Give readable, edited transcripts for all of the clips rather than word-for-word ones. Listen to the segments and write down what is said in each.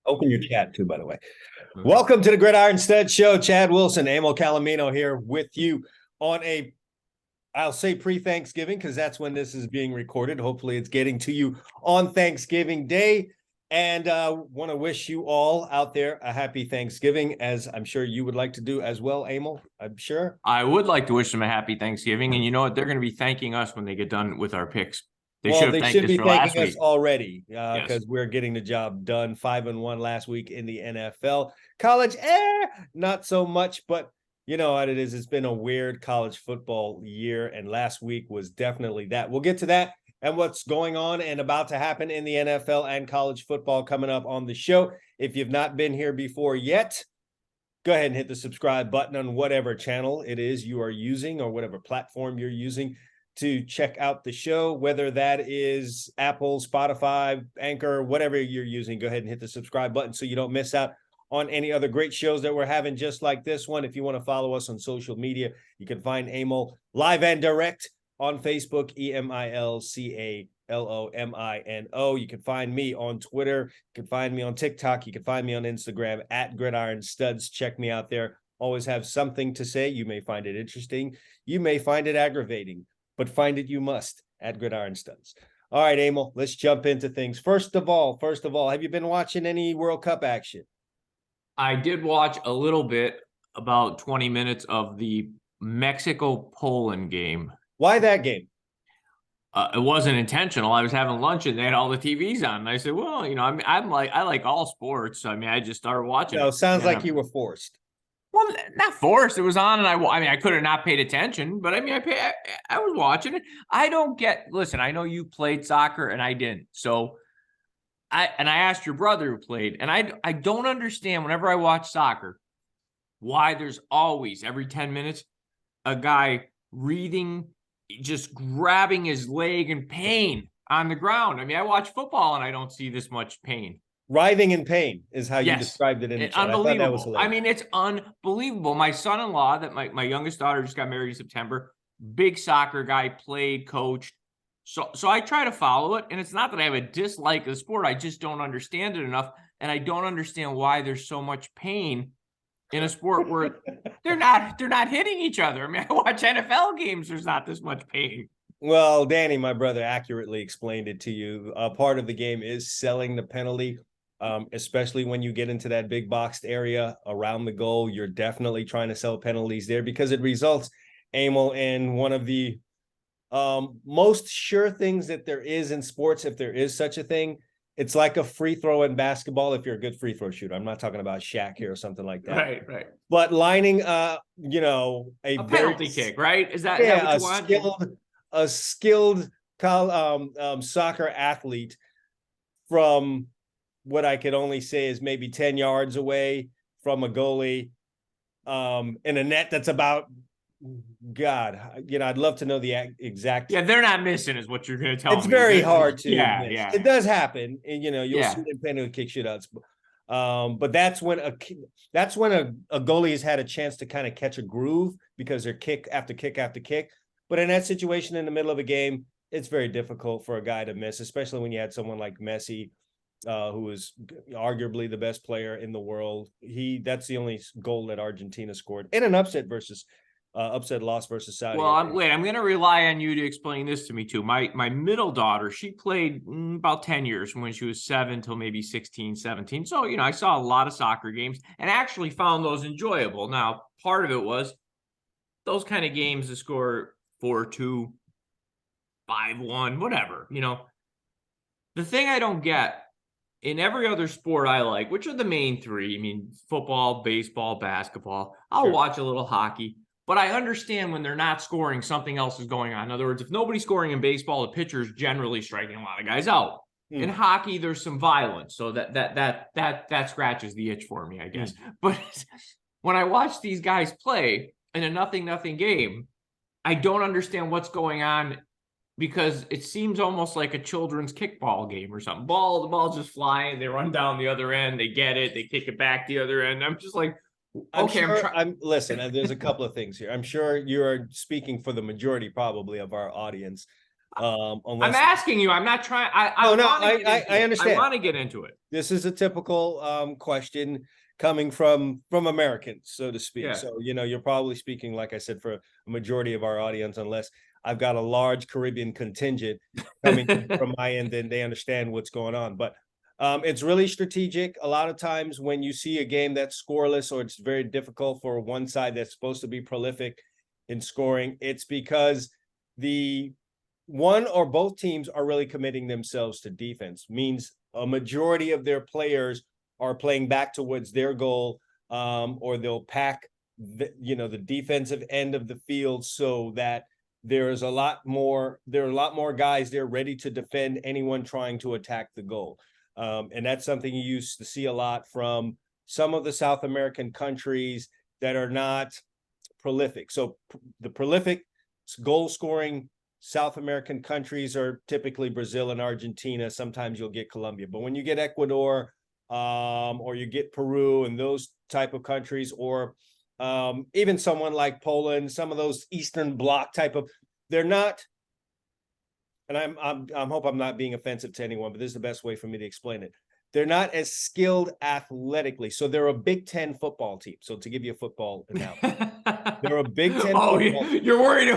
Open your chat too, by the way. Welcome to the GridironStuds show. Chad Wilson, Emil Calomino here with you on I'll say pre-Thanksgiving because that's when this is being recorded. Hopefully it's getting to you on Thanksgiving Day. And want to wish you all out there a happy Thanksgiving, as I'm sure you would like to do as well, Emil, I'm sure. I would like to wish them a happy Thanksgiving. And you know what? They're going to be thanking us when they get done with our picks. They should be thanking us already because Yes. we're getting the job done. 5-1 last week in the NFL. College, not so much, but you know what it is. It's been a weird college football year, and last week was definitely that. We'll get to that and what's going on and about to happen in the NFL and college football coming up on the show. If you've not been here before yet, go ahead and hit the subscribe button on whatever channel it is you are using or whatever platform you're using to check out the show, whether that is Apple, Spotify, Anchor, whatever you're using. Go ahead and hit the subscribe button so you don't miss out on any other great shows that we're having just like this one. If you want to follow us on social media, you can find Emil live and direct on Facebook, EMILCALOMINO. You can find me on Twitter. You can find me on TikTok. You can find me on Instagram at GridironStuds. Check me out there. Always have something to say. You may find it interesting. You may find it aggravating, but find it you must at GridironStuds. All right, Emil, let's jump into things. First of all, have you been watching any World Cup action? I did watch a little bit, about 20 minutes of the Mexico-Poland game. Why that game? It wasn't intentional. I was having lunch and they had all the TVs on. And I said, well, you know, I like all sports. So, I mean, I just started watching. No, sounds like you were forced. Well, not forced. It was on, and I could have not paid attention, but I mean, I was watching it. Listen, I know you played soccer and I didn't. So I asked your brother who played, and I don't understand whenever I watch soccer why there's always every 10 minutes a guy just grabbing his leg in pain on the ground. I mean, I watch football and I don't see this much pain. Writhing in pain is how you described it in the chat. Unbelievable. I mean, it's unbelievable. My son-in-law, that my youngest daughter just got married in September, big soccer guy, played, coached. So I try to follow it, and it's not that I have a dislike of the sport. I just don't understand it enough, and I don't understand why there's so much pain in a sport where they're not hitting each other. I mean, I watch NFL games. There's not this much pain. Well, Danny, my brother, accurately explained it to you. Part of the game is selling the penalty. Especially when you get into that big boxed area around the goal, you're definitely trying to sell penalties there because it results, Emil, in one of the most sure things that there is in sports, if there is such a thing. It's like a free throw in basketball if you're a good free throw shooter. I'm not talking about Shaq here or something like that. Right. But lining, a penalty kick, right? Is that what you want? A skilled soccer athlete from what I could only say is maybe 10 yards away from a goalie in a net that's about, God, I'd love to know the exact. Yeah, they're not missing is what you're going to tell me. It's very hard to. Yeah. It does happen. And, you'll see them penalty kick shootouts. But that's when a goalie has had a chance to kind of catch a groove because they're kick after kick after kick. But in that situation in the middle of a game, it's very difficult for a guy to miss, especially when you had someone like Messi, who is arguably the best player in the world. That's the only goal that Argentina scored in an upset loss versus Saudi. Well, I'm going to rely on you to explain this to me too. My middle daughter, she played about 10 years from when she was 7 till maybe 16, 17. So, I saw a lot of soccer games and actually found those enjoyable. Now, part of it was those kind of games to score 4-2, 5-1, whatever, The thing I don't get in every other sport I like, which are the main three, I mean, football, baseball, basketball, I'll watch a little hockey, but I understand when they're not scoring, something else is going on. In other words, if nobody's scoring in baseball, the pitcher's generally striking a lot of guys out. In hockey, there's some violence, so that scratches the itch for me, I guess. But when I watch these guys play in a nothing game, I don't understand what's going on because it seems almost like a children's kickball game or something. The ball's just flying. They run down the other end. They get it. They kick it back the other end. I'm just like, okay. Listen, there's a couple of things here. I'm sure you are speaking for the majority probably of our audience. I'm asking you. I'm not trying. I understand. I want to get into it. This is a typical question coming from Americans, so to speak. Yeah. So, you're probably speaking, like I said, for a majority of our audience, unless I've got a large Caribbean contingent coming from my end, then they understand what's going on. But it's really strategic. A lot of times when you see a game that's scoreless, or it's very difficult for one side that's supposed to be prolific in scoring, it's because the one or both teams are really committing themselves to defense. Means a majority of their players are playing back towards their goal, or they'll pack the defensive end of the field, so that there are a lot more guys there ready to defend anyone trying to attack the goal. And that's something you used to see a lot from some of the South American countries that are not prolific. So the prolific goal scoring South American countries are typically Brazil and Argentina. Sometimes you'll get Colombia, but when you get Ecuador, or you get Peru and those type of countries, or even someone like Poland, some of those Eastern Bloc type of, they're not. And I'm hope I'm not being offensive to anyone, but this is the best way for me to explain it. They're not as skilled athletically. So they're a Big Ten football team. So to give you a football analogy, they're a Big Ten. Oh, you're worried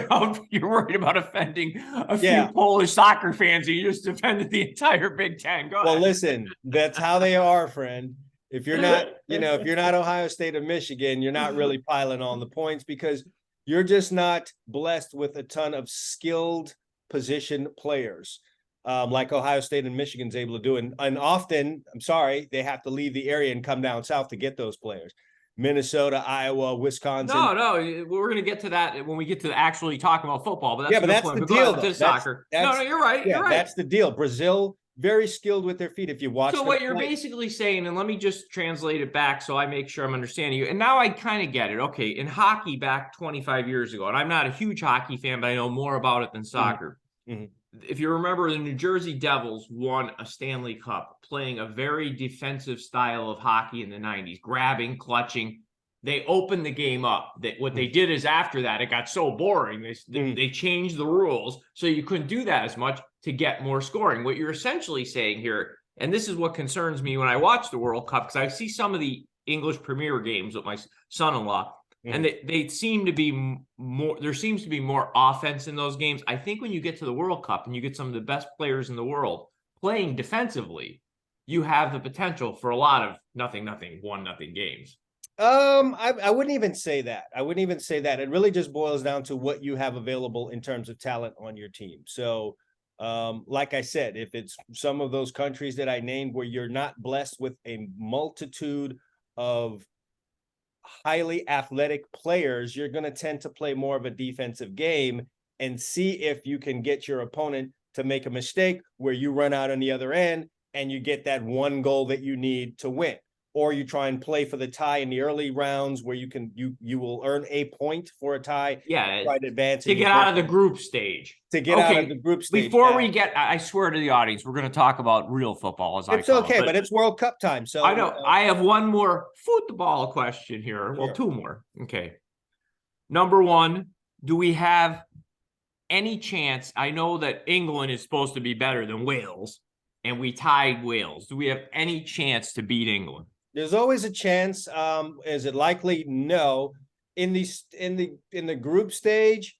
about offending a few Polish soccer fans, and you just defended the entire Big Ten. Go ahead. Listen, that's how they are, friend. If you're not, if you're not Ohio State or Michigan, you're not really piling on the points, because you're just not blessed with a ton of skilled position players, like Ohio State and Michigan's able to do. And often, I'm sorry, they have to leave the area and come down south to get those players. Minnesota, Iowa, Wisconsin. No, we're going to get to that when we get to actually talking about football. But that's the deal. That's soccer. No, you're right. Yeah, you're right. That's the deal. Brazil, very skilled with their feet. If you watch. So what you're basically saying, and let me just translate it back so I make sure I'm understanding you. And now I kind of get it. Okay, in hockey back 25 years ago, and I'm not a huge hockey fan, but I know more about it than soccer. Mm-hmm. If you remember, the New Jersey Devils won a Stanley Cup playing a very defensive style of hockey in the 90s, grabbing, clutching. They opened the game up. What they did is, after that, it got so boring. They changed the rules so you couldn't do that as much to get more scoring. What you're essentially saying here, and this is what concerns me when I watch the World Cup, because I see some of the English Premier games with my son-in-law, and they seem to be more. There seems to be more offense in those games. I think when you get to the World Cup and you get some of the best players in the world playing defensively, you have the potential for a lot of 0-0, 1-0 games. I wouldn't even say that. It really just boils down to what you have available in terms of talent on your team. So, like I said, if it's some of those countries that I named where you're not blessed with a multitude of highly athletic players, you're going to tend to play more of a defensive game and see if you can get your opponent to make a mistake where you run out on the other end and you get that one goal that you need to win. Or you try and play for the tie in the early rounds where you will earn a point for a tie. Yeah, try to advance to get out of the group stage. Before we get, I swear to the audience, we're going to talk about real football. It's okay, but it's World Cup time. So I know. I have one more football question here. Well, two more. Okay. Number one, do we have any chance? I know that England is supposed to be better than Wales, and we tied Wales. Do we have any chance to beat England? There's always a chance. Is it likely? No. In the group stage,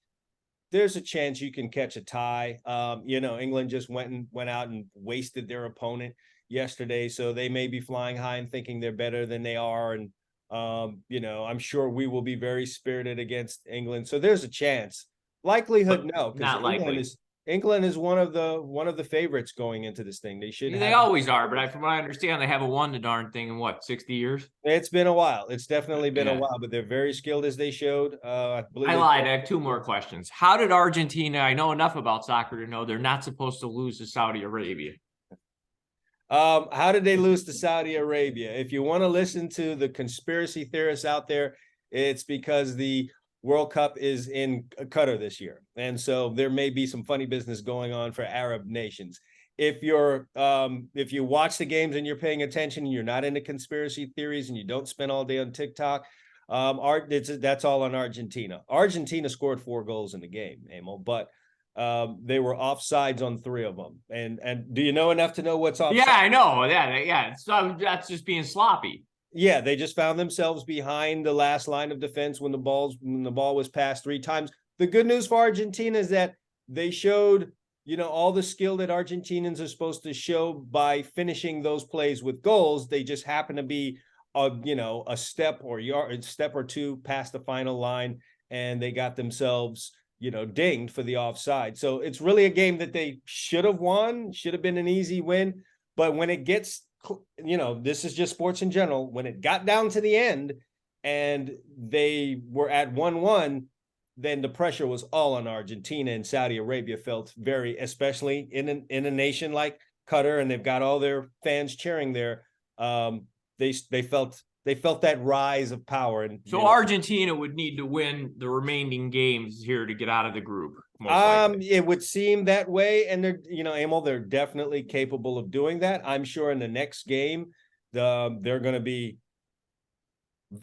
there's a chance you can catch a tie. England just went out and wasted their opponent yesterday, so they may be flying high and thinking they're better than they are. And I'm sure we will be very spirited against England. So there's a chance. Likelihood, no, not likely. England is one of the favorites going into this thing. They always are, but from what I understand, they haven't won the darn thing in what, 60 years? It's been a while. It's definitely been a while, but they're very skilled, as they showed. I lied. I have two more questions. How did Argentina? I know enough about soccer to know they're not supposed to lose to Saudi Arabia. How did they lose to Saudi Arabia? If you want to listen to the conspiracy theorists out there, it's because the World Cup is in Qatar this year. And so there may be some funny business going on for Arab nations. If you watch the games and you're paying attention and you're not into conspiracy theories and you don't spend all day on TikTok, that's all on Argentina. Argentina scored 4 goals in the game, Emil, but They were offsides on 3 of them. And do you know enough to know what's offside? Yeah, I know. Yeah. So that's just being sloppy. Yeah, they just found themselves behind the last line of defense when the ball was passed 3 times. The good news for Argentina is that they showed, all the skill that Argentinians are supposed to show by finishing those plays with goals. They just happen to be a step or 2 past the final line, and they got themselves, dinged for the offside. So it's really a game that they should have won, should have been an easy win. But when it gets, this is just sports in general, when it got down to the end and they were at 1-1, then the pressure was all on Argentina, and Saudi Arabia felt very, especially in a nation like Qatar, and they've got all their fans cheering there. They felt that rise of power. And so Argentina would need to win the remaining games here to get out of the group. It would seem that way, and they're, Emil, they're definitely capable of doing that. I'm sure in the next game, they're going to be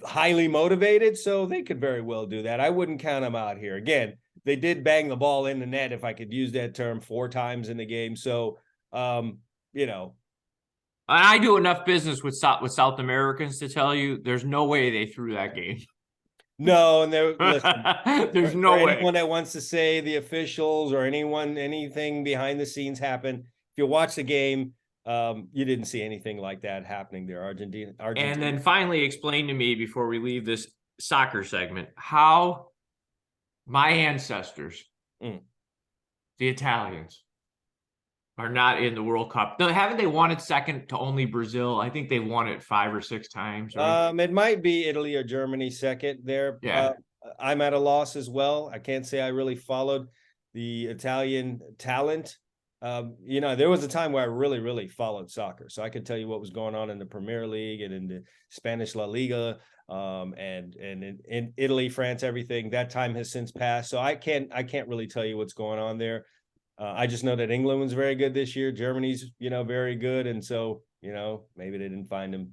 highly motivated, so they could very well do that. I wouldn't count them out here. Again, they did bang the ball in the net, if I could use that term, 4 times in the game. So, I do enough business with South Americans to tell you there's no way they threw that game. No, and listen, there's no way. Anyone that wants to say the officials or anything behind the scenes happened, if you watch the game, you didn't see anything like that happening there. Argentina. And then finally explain to me before we leave this soccer segment how my ancestors, the Italians, are not in the World Cup. Haven't they won it second to only Brazil? I think they won it 5 or 6 times. Right? It might be Italy or Germany second there. Yeah. I'm at a loss as well. I can't say I really followed the Italian talent. There was a time where I really, really followed soccer. So I could tell you what was going on in the Premier League and in the Spanish La Liga, and in Italy, France, everything. That time has since passed. So I can't really tell you what's going on there. I just know that England was very good this year. Germany's, very good. And so, maybe they didn't find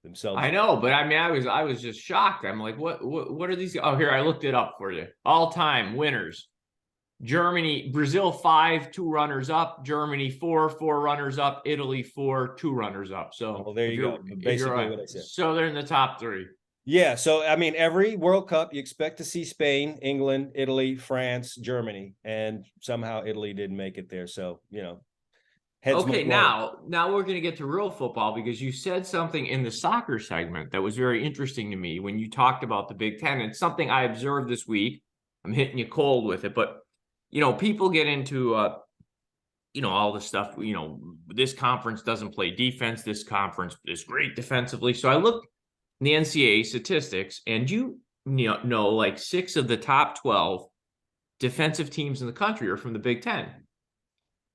themselves. I know, but I mean, I was just shocked. I'm like, what are these? Oh, here, I looked it up for you. All-time winners. Germany, Brazil 5, 2 runners up. Germany 4, 4 runners up. Italy 4, 2 runners up. So there you go. Basically what I said. So they're in the top 3. Yeah, so I mean, every World Cup you expect to see Spain, England, Italy, France, Germany, and somehow Italy didn't make it there. So okay, now we're going to get to real football, because you said something in the soccer segment that was very interesting to me when you talked about the Big Ten. It's something I observed this week. I'm hitting you cold with it, but people get into all the stuff. This conference doesn't play defense. This conference is great defensively. So I looked the NCAA statistics, and like 6 of the top 12 defensive teams in the country are from the Big Ten.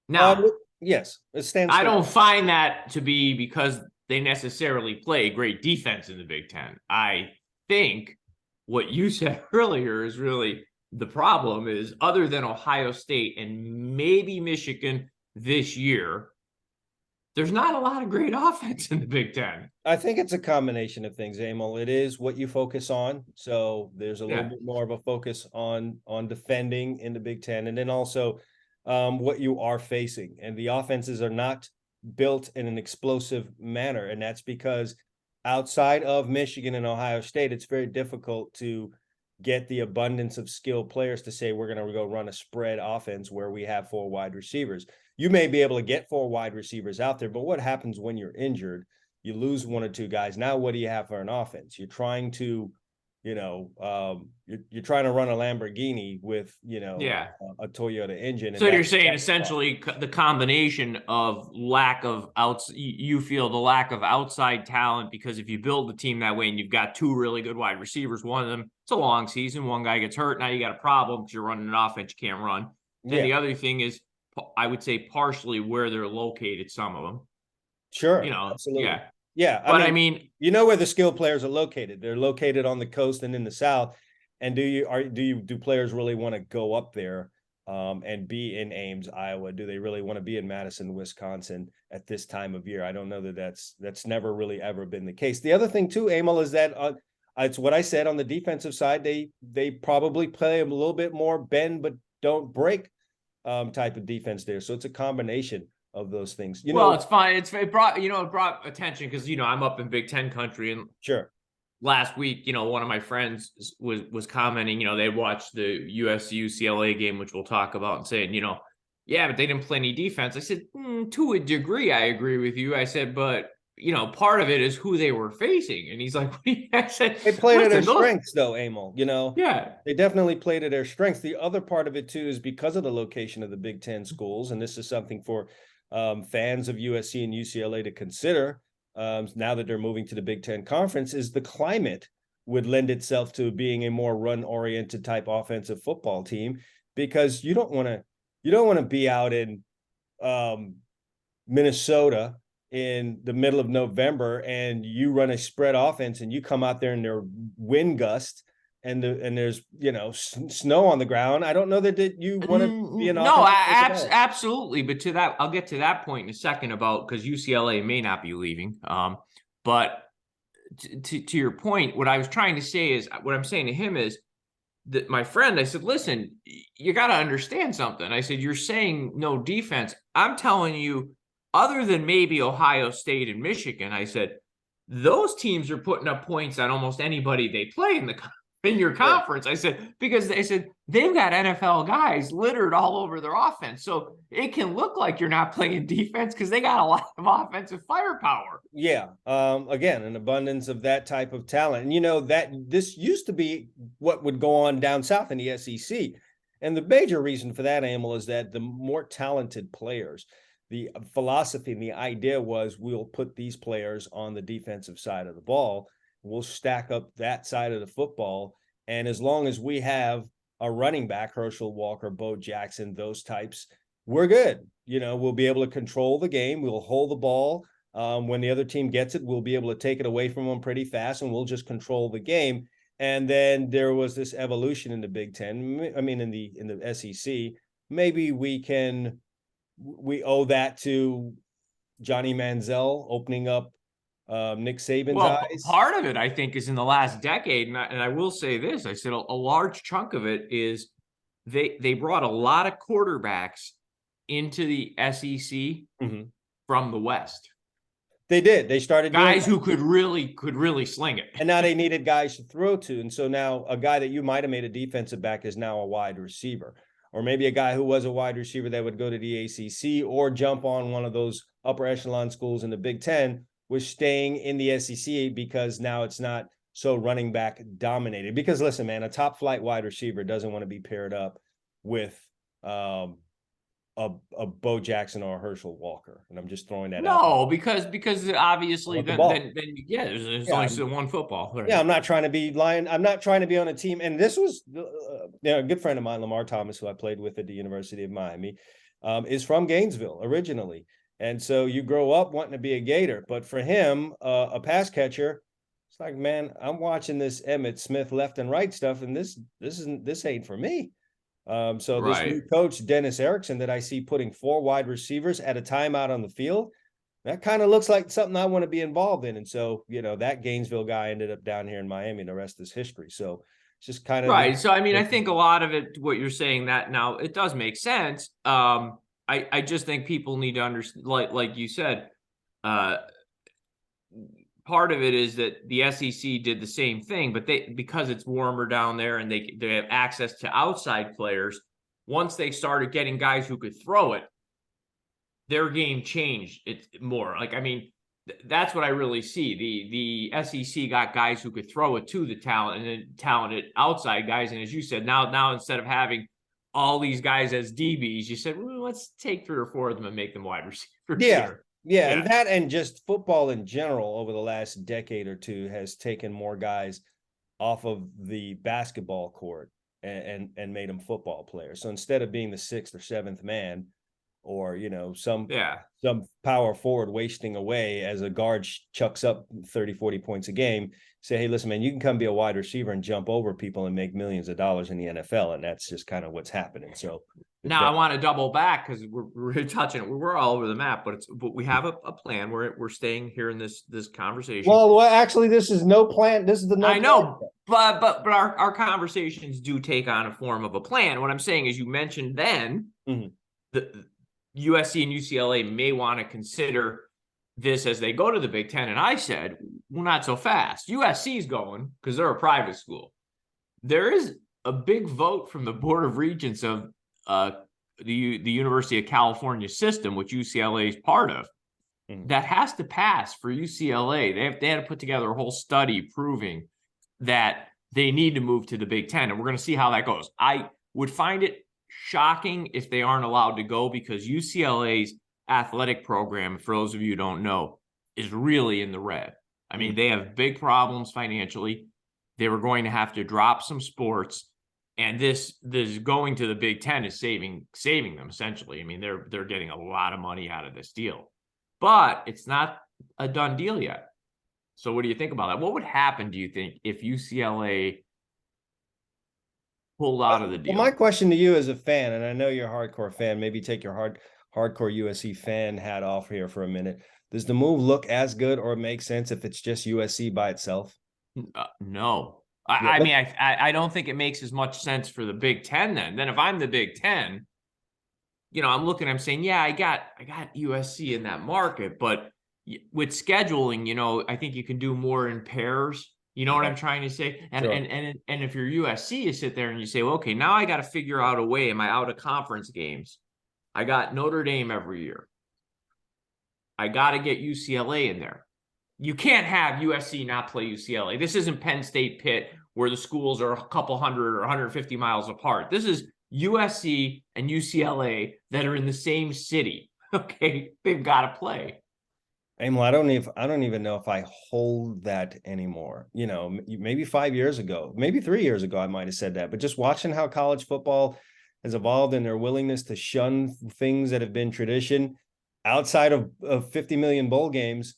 Now, yes, it stands. I don't find that to be because they necessarily play great defense in the Big Ten. I think what you said earlier is really the problem is, other than Ohio State and maybe Michigan this year, there's not a lot of great offense in the Big Ten. I think it's a combination of things, Emil. It is what you focus on. So there's a little bit more of a focus on defending in the Big Ten. And then also what you are facing. And the offenses are not built in an explosive manner. And that's because outside of Michigan and Ohio State, it's very difficult to get the abundance of skilled players to say, we're going to go run a spread offense where we have 4 wide receivers. You may be able to get 4 wide receivers out there, but what happens when you're injured? You lose 1 or 2 guys. Now, what do you have for an offense? You're trying to, you're trying to run a Lamborghini with, a Toyota engine. So you're saying essentially the combination of you feel the lack of outside talent, because if you build the team that way and you've got 2 really good wide receivers, one of them, it's a long season, one guy gets hurt. Now you got a problem because you're running an offense you can't run. Then the other thing is, I would say partially where they're located, some of them. Sure. Absolutely. Yeah. Yeah. But I mean, where the skilled players are located. They're located on the coast and in the South. And do players really want to go up there and be in Ames, Iowa? Do they really want to be in Madison, Wisconsin at this time of year? I don't know that's never really ever been the case. The other thing too, Emil, is that it's what I said on the defensive side. They probably play a little bit more bend but don't break type of defense there. So it's a combination of those things. Well, it's fine. It brought attention because I'm up in Big Ten country, and sure. Last week, one of my friends was commenting, they watched the USC UCLA game, which we'll talk about, and saying, yeah, but they didn't play any defense. I said, to a degree, I agree with you. I said, but part of it is who they were facing. And he's like, I said, they played at their strengths, though, Emil. Yeah, they definitely played at their strengths. The other part of it too is because of the location of the Big Ten schools, and this is something for fans of USC and UCLA to consider. Now that they're moving to the Big Ten Conference, is the climate would lend itself to being a more run-oriented type offensive football team, because you don't want to be out in Minnesota in the middle of November and you run a spread offense and you come out there and there are wind gusts and there's snow on the ground. I don't know that you want to be an absolutely. But to that, I'll get to that point in a second about, because UCLA may not be leaving. But to your point, what I was trying to say is, what I'm saying to him is that my friend, I said, listen, you got to understand something. I said, you're saying no defense. I'm telling you, other than maybe Ohio State and Michigan, I said, those teams are putting up points on almost anybody they play in your conference. I said, because they said they've got NFL guys littered all over their offense. So it can look like you're not playing defense because they got a lot of offensive firepower. Yeah. Again, an abundance of that type of talent. And that this used to be what would go on down south in the SEC. And the major reason for that, Emil, is that the more talented players, the philosophy and the idea was, we'll put these players on the defensive side of the ball. We'll stack up that side of the football. And as long as we have a running back, Herschel Walker, Bo Jackson, those types, we're good. We'll be able to control the game. We'll hold the ball. When the other team gets it, we'll be able to take it away from them pretty fast, and we'll just control the game. And then there was this evolution in the Big Ten. I mean, in the SEC, maybe we owe that to Johnny Manziel opening up Nick Saban's eyes. Part of it, I think, is in the last decade, and I will say this: I said a large chunk of it is they brought a lot of quarterbacks into the SEC from the West. They did. They started guys who could really sling it, and now they needed guys to throw to. And so now a guy that you might have made a defensive back is now a wide receiver, or maybe a guy who was a wide receiver that would go to the ACC or jump on one of those upper echelon schools in the Big Ten, was staying in the SEC because now it's not so running back dominated. Because listen, man, a top flight wide receiver doesn't want to be paired up with a Bo Jackson or a Herschel Walker. And I'm just throwing that out. No, because obviously then there's only one football. Right? Yeah, I'm not trying to be lying. I'm not trying to be on a team. And this was a good friend of mine, Lamar Thomas, who I played with at the University of Miami, is from Gainesville originally. And so you grow up wanting to be a Gator. But for him, a pass catcher, it's like, man, I'm watching this Emmitt Smith left and right stuff, and this ain't for me. This new coach, Dennis Erickson, that I see putting 4 wide receivers at a time out on the field, that kind of looks like something I want to be involved in. And so, that Gainesville guy ended up down here in Miami, and the rest is history. So it's just kind of right. So, I mean, I think a lot of it, what you're saying, that now it does make sense. I just think people need to understand, like you said, part of it is that the SEC did the same thing, but because it's warmer down there and they have access to outside players, once they started getting guys who could throw it, their game changed. It's more like, I mean, that's what I really see. The SEC got guys who could throw it to the talented outside guys. And as you said, now instead of having all these guys as DBs, you said, well, let's take 3 or 4 of them and make them wide receivers. Yeah. And that, and just football in general over the last decade or two has taken more guys off of the basketball court and made them football players. So instead of being the 6th or 7th man, or some power forward wasting away as a guard chucks up 30-40 points a game, say, hey, listen, man, you can come be a wide receiver and jump over people and make millions of dollars in the NFL. And that's just kind of what's happening. So now I want to double back, because we're touching it. We're all over the map, but we have a plan. We're staying here in this conversation. Well, actually, this is no plan. This is the I know, but our conversations do take on a form of a plan. What I'm saying is, you mentioned then the USC and UCLA may want to consider this as they go to the Big Ten. And I said, well, not so fast. USC is going because they're a private school. There is a big vote from the Board of Regents of the University of California system, which UCLA is part of, that has to pass for UCLA. They had to put together a whole study proving that they need to move to the Big Ten. And we're going to see how that goes. I would find it shocking if they aren't allowed to go, because UCLA's athletic program, for those of you who don't know, is really in the red. I mean, they have big problems financially. They were going to have to drop some sports, and this going to the Big Ten is saving them essentially. I mean, they're getting a lot of money out of this deal, but it's not a done deal yet. So what do you think about that? What would happen, do you think, if UCLA pulled out of the deal? Well, my question to you as a fan, and I know you're a hardcore fan, maybe take your hardcore USC fan hat off here for a minute. Does the move look as good or make sense if it's just USC by itself? No. I mean, I don't think it makes as much sense for the Big Ten then. Then if I'm the Big Ten, I'm saying, yeah, I got USC in that market, but with scheduling, I think you can do more in pairs. You know what I'm trying to say? And Sure. and if you're USC, you sit there and you say, well, okay, now I got to figure out a way. Am I out of conference games? I got Notre Dame every year. I got to get UCLA in there. You can't have USC not play UCLA. This isn't Penn State Pitt, where the schools are a couple hundred or 150 miles apart. This is USC and UCLA that are in the same city. Okay, they've got to play. Emil, I don't even know if I hold that anymore. Maybe 5 years ago, maybe 3 years ago, I might have said that. But just watching how college football has evolved and their willingness to shun things that have been tradition outside of 50 million bowl games,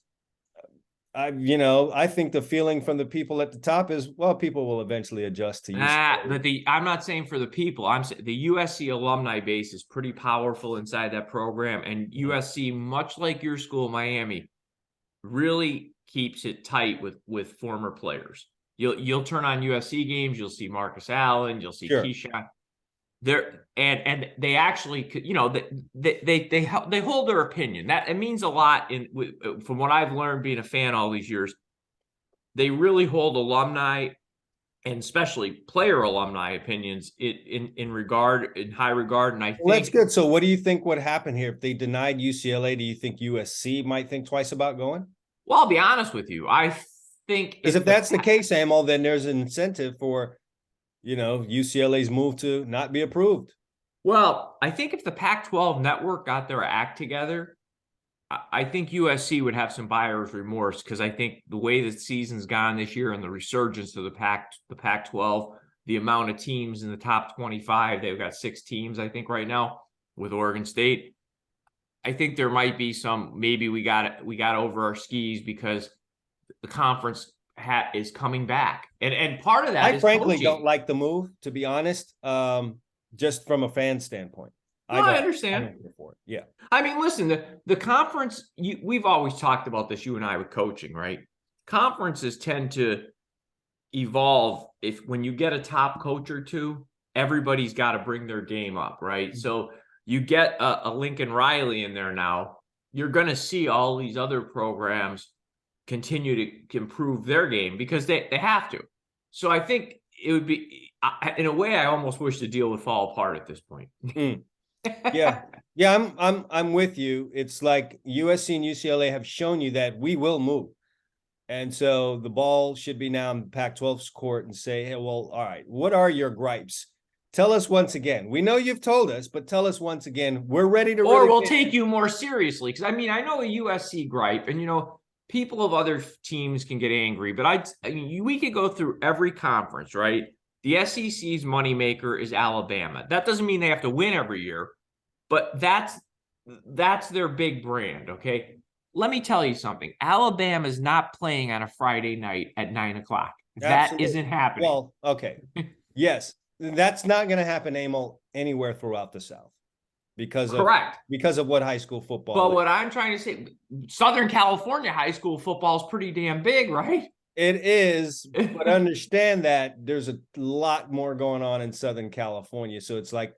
I think the feeling from the people at the top is, well, people will eventually adjust to UCLA. I'm not saying for the people. I'm saying the USC alumni base is pretty powerful inside that program, and USC, much like your school, Miami, really keeps it tight with former players. You'll turn on USC games, you'll see Marcus Allen, you'll see Keyshawn. And they actually, they hold their opinion. That it means a lot from what I've learned being a fan all these years. They really hold alumni and especially player alumni opinions in high regard. And I think that's good. So what do you think would happen here if they denied UCLA? Do you think USC might think twice about going? Well, I'll be honest with you. I think if that's the case, Emil, then there's an incentive for UCLA's move to not be approved. Well, I think if the Pac-12 network got their act together, I think USC would have some buyer's remorse, because I think the way the season's gone this year and the resurgence of the Pac-12, the amount of teams in the top 25, they've got 6 teams, I think, right now with Oregon State. I think there might be some, maybe we got over our skis because the conference is coming back, and part of that I frankly don't like the move, to be honest, just from a fan standpoint. I understand. I'm here for it. Yeah, I mean, listen, the conference, we've always talked about this, you and I, with coaching, right? Conferences tend to evolve when you get a top coach or two, everybody's got to bring their game up, right? Mm-hmm. So you get a Lincoln Riley in there now, you're going to see all these other programs continue to improve their game because they have to. So I think it would be, in a way, I almost wish the deal would fall apart at this point. Yeah, I'm with you. It's like USC and UCLA have shown you that we will move. And so the ball should be now in Pac-12's court and say, hey, well, all right, what are your gripes? Tell us once again. We know you've told us, but tell us once again. We're ready to. Or we'll take you more seriously. Because, I mean, I know a USC gripe, and, people of other teams can get angry, but I mean, we could go through every conference, right? The SEC's moneymaker is Alabama. That doesn't mean they have to win every year, but that's their big brand, okay? Let me tell you something. Alabama is not playing on a Friday night at 9:00. That isn't happening. Well, okay. Yes, that's not going to happen, Emil, anywhere throughout the South. Because of what high school football is. What I'm trying to say, Southern California high school football is pretty damn big, right? It is, but understand that there's a lot more going on in Southern California. So it's like,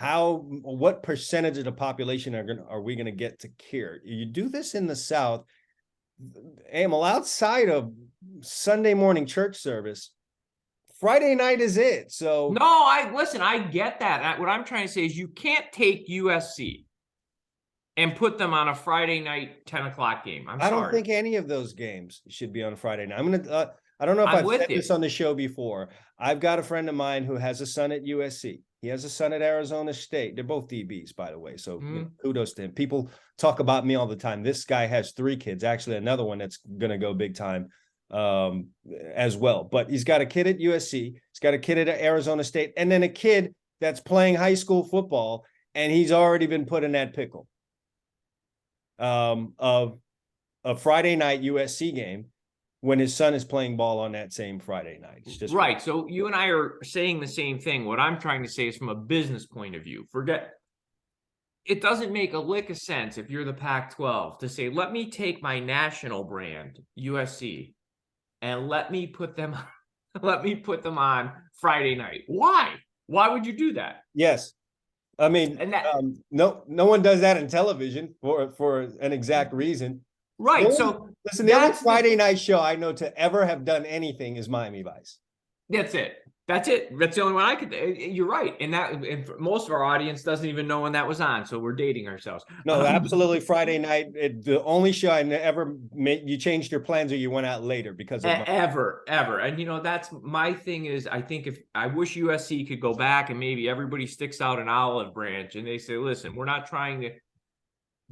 what percentage of the population are we going to get to care? You do this in the South, Emil, outside of Sunday morning church service, Friday night is it. So no, I get that. What I'm trying to say is you can't take USC and put them on a Friday night 10 o'clock game. I don't think any of those games should be on Friday night. I don't know if I've said this on the show before. I've got a friend of mine who has a son at USC. He has a son at Arizona State. They're both DBs, by the way. So kudos to him. People talk about me all the time. This guy has 3 kids. Actually, another one that's going to go big time as well. But he's got a kid at USC. He's got a kid at Arizona State. And then a kid that's playing high school football. And he's already been put in that pickle of a Friday night USC game when his son is playing ball on that same Friday night. It's just right. So you and I are saying the same thing. What I'm trying to say is from a business point of view, it doesn't make a lick of sense if you're the Pac-12 to say, let me take my national brand, USC, and let me put them on Friday night. Why? Why would you do that? Yes. I mean, no one does that in television for an exact reason. Right. So listen, the only Friday night show I know to ever have done anything is Miami Vice. That's it. That's the only one I could. You're right. And most of our audience doesn't even know when that was on. So we're dating ourselves. No, absolutely. Friday night. The only show I ever made, you changed your plans or you went out later because of ever. And that's my thing is, I wish USC could go back and maybe everybody sticks out an olive branch and they say, listen, we're not trying to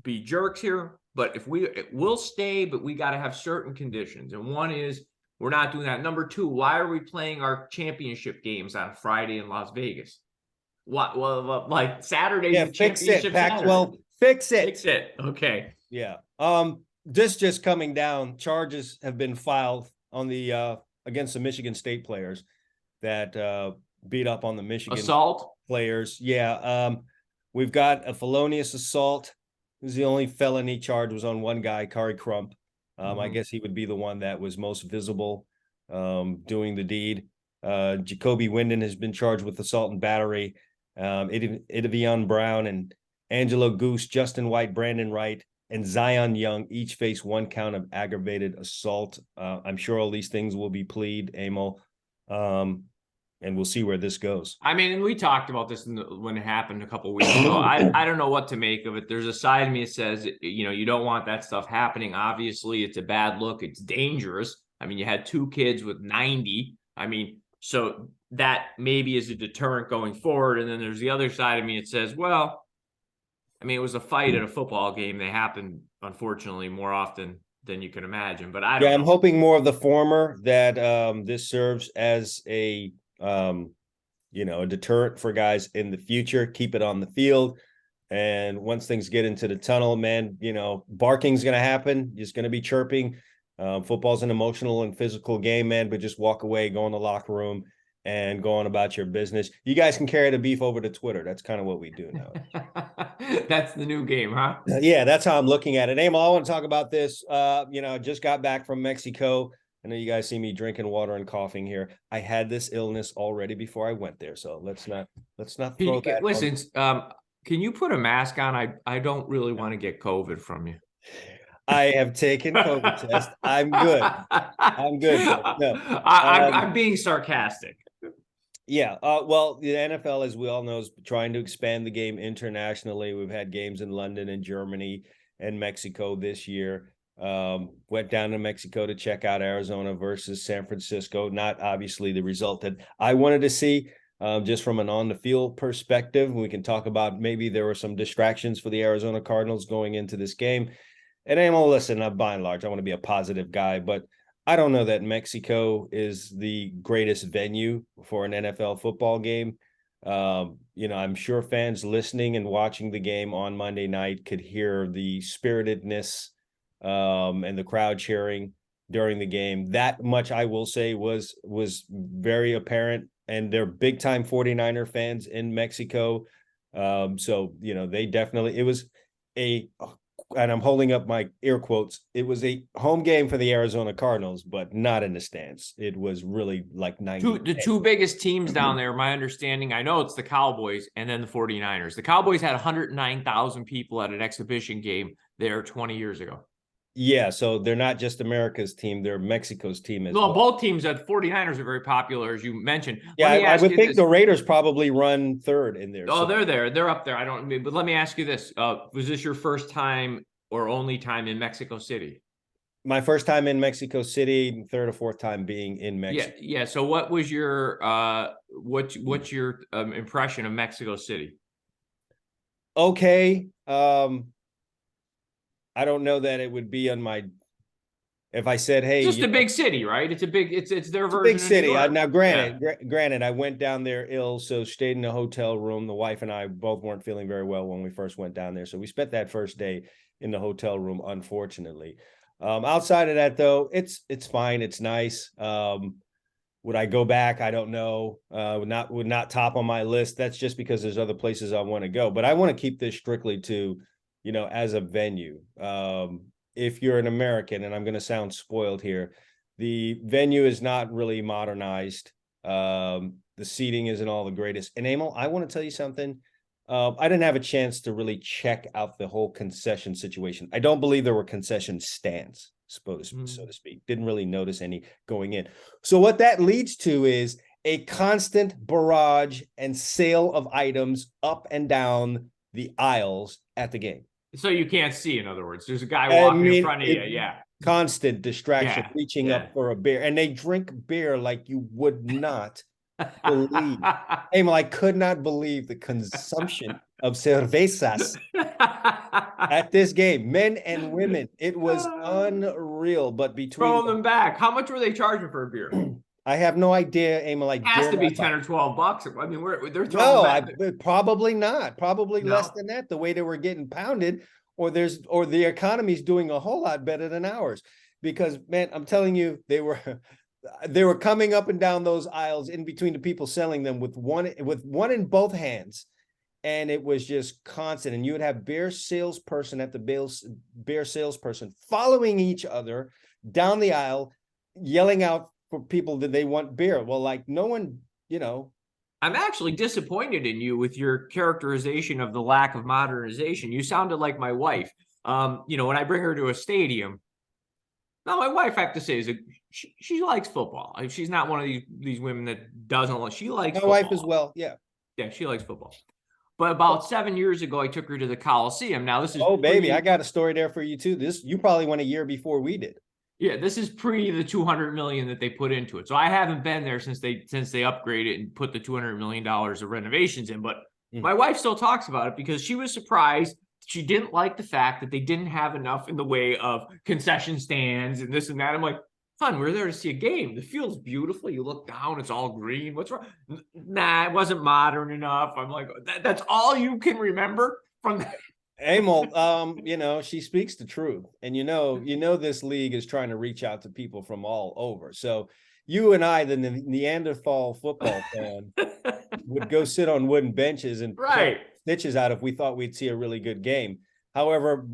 be jerks here, but we'll stay, but we got to have certain conditions. And one is, we're not doing that. Number 2, why are we playing our championship games on Friday in Las Vegas? What? Well, like Saturday. Yeah, fix it, Pac-12. Fix it. Fix it. Okay. Yeah. Just coming down. Charges have been filed on the against the Michigan State players that beat up on the Michigan assault players. Yeah. We've got a felonious assault. It was the only felony charge was on one guy, Kari Crump. I guess he would be the one that was most visible doing the deed. Jacoby Winden has been charged with assault and battery. Idavion Brown and Angelo Goose, Justin White, Brandon Wright, and Zion Young each face 1 count of aggravated assault. I'm sure all these things will be plead, Emil, and we'll see where this goes. I mean, we talked about this when it happened a couple of weeks ago. I don't know what to make of it. There's a side of me that says, you don't want that stuff happening. Obviously, it's a bad look. It's dangerous. I mean, you had 2 kids with 90. I mean, so that maybe is a deterrent going forward. And then there's the other side of me that says, well, I mean, it was a fight at a football game. They happen, unfortunately, more often than you can imagine. But I don't know. I'm hoping more of the former, that this serves as a deterrent for guys in the future. Keep it on the field. And once things get into the tunnel, man, barking's going to happen. It's going to be chirping. Football's an emotional and physical game, man, but just walk away, go in the locker room and go on about your business. You guys can carry the beef over to Twitter. That's kind of what we do now. That's the new game, huh? Yeah, that's how I'm looking at it. Emil, I want to talk about this. Just got back from Mexico. I know you guys see me drinking water and coughing here. I had this illness already before I went there, so let's not throw that. Listen, can you put a mask on? I don't really want to get COVID from you. I have taken COVID test. I'm good. No, I'm being sarcastic. Yeah. Well, the NFL, as we all know, is trying to expand the game internationally. We've had games in London and Germany and Mexico this year. Went down to Mexico to check out Arizona versus San Francisco. Not obviously the result that I wanted to see, just from an on the field perspective. We can talk about maybe there were some distractions for the Arizona Cardinals going into this game. And listen, by and large, I want to be a positive guy, but I don't know that Mexico is the greatest venue for an NFL football game. I'm sure fans listening and watching the game on Monday night could hear the spiritedness and the crowd cheering during the game. That much I will say was very apparent, and they're big time 49er fans in Mexico. So, they definitely, it was a and I'm holding up my air quotes, it was a home game for the Arizona Cardinals, but not in the stands. It was really like 90. The two biggest teams down there, my understanding, I know it's the Cowboys and then the 49ers. The Cowboys had 109,000 people at an exhibition game there 20 years ago. Yeah, so they're not just America's team, they're Mexico's team as well. Both teams, the 49ers are very popular, as you mentioned. Yeah, I would think the Raiders probably run third in there. Oh, so. They're there. They're up there. But let me ask you this. Was this your first time or only time in Mexico City? My first time in Mexico City, third or fourth time being in Mexico. Yeah. So what was your what's your impression of Mexico City? Okay. I don't know that it would be on my. If I said, "Hey, it's just a big city, right? It's a big. It's their version. Big city." Now, granted, I went down there ill, so stayed in a hotel room. The wife and I both weren't feeling very well when we first went down there, so we spent that first day in the hotel room. Unfortunately, outside of that, though, it's fine. It's nice. Would I go back? I don't know. Would not top on my list. That's just because there's other places I want to go, but I want to keep this strictly to. As a venue, if you're an American, and I'm going to sound spoiled here, the venue is not really modernized. The seating isn't all the greatest. And Emil, I want to tell you something. I didn't have a chance to really check out the whole concession situation. I don't believe there were concession stands, so to speak. Didn't really notice any going in. So what that leads to is a constant barrage and sale of items up and down the aisles at the game. So you can't see, in other words. There's a guy walking in front of you, yeah. Constant distraction, reaching up for a beer. And they drink beer like you would not believe. Emil, I could not believe the consumption of cervezas at this game. Men and women. It was unreal. But between throwing them back. How much were they charging for a beer? I have no idea, Emil. It has to be 10 or 12 bucks. I mean, they're throwing probably not. Probably less than that. The way they were getting pounded, or the economy's doing a whole lot better than ours. Because man, I'm telling you, they were coming up and down those aisles in between the people selling them with one in both hands, and it was just constant. And you would have beer salesperson at the beer salesperson following each other down the aisle, yelling out for people that they want beer. Well, like no one, I'm actually disappointed in you with your characterization of the lack of modernization. You sounded like my wife. When I bring her to a stadium, now my wife, I have to say, she likes football. She's not one of these women that doesn't like. She likes my football. wife as well. Yeah, she likes football. But about 7 years ago, I took her to the Coliseum. Now this is baby, I got a story there for you too. You probably went a year before we did. Yeah, this is pre the $200 million that they put into it. So I haven't been there since they upgraded and put the $200 million of renovations in. But my wife still talks about it because she was surprised. She didn't like the fact that they didn't have enough in the way of concession stands and this and that. I'm like, hon, we're there to see a game. The field's beautiful. You look down, it's all green. What's wrong? Nah, it wasn't modern enough. I'm like, that's all you can remember from that. Emil, she speaks the truth, and this league is trying to reach out to people from all over. So you and I, the Neanderthal football fan, would go sit on wooden benches and pull stitches out if we thought we'd see a really good game. However,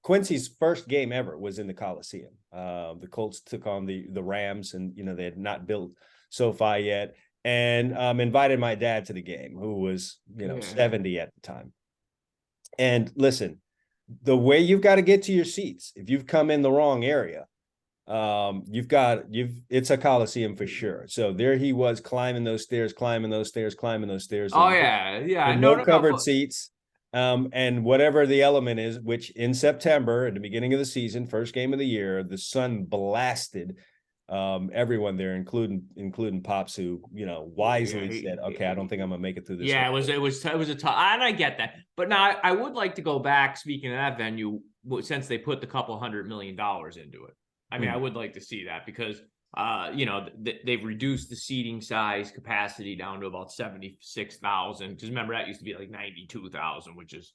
Quincy's first game ever was in the Coliseum. The Colts took on the Rams, and they had not built SoFi yet, and invited my dad to the game, who was 70 at the time. And listen, the way you've got to get to your seats, if you've come in the wrong area, it's a Coliseum for sure. So there he was climbing those stairs. Oh yeah. No covered seats. And whatever the element is, which in September, at the beginning of the season, first game of the year, the sun blasted everyone there, including Pops, who wisely said, "Okay, I don't think I'm gonna make it through this." Yeah, it was a tough, and I get that. But now I would like to go back. Speaking of that venue, since they put the couple $100 million into it, I mean, I would like to see that because they've reduced the seating size capacity down to about 76,000. Because remember, that used to be like 92,000, which is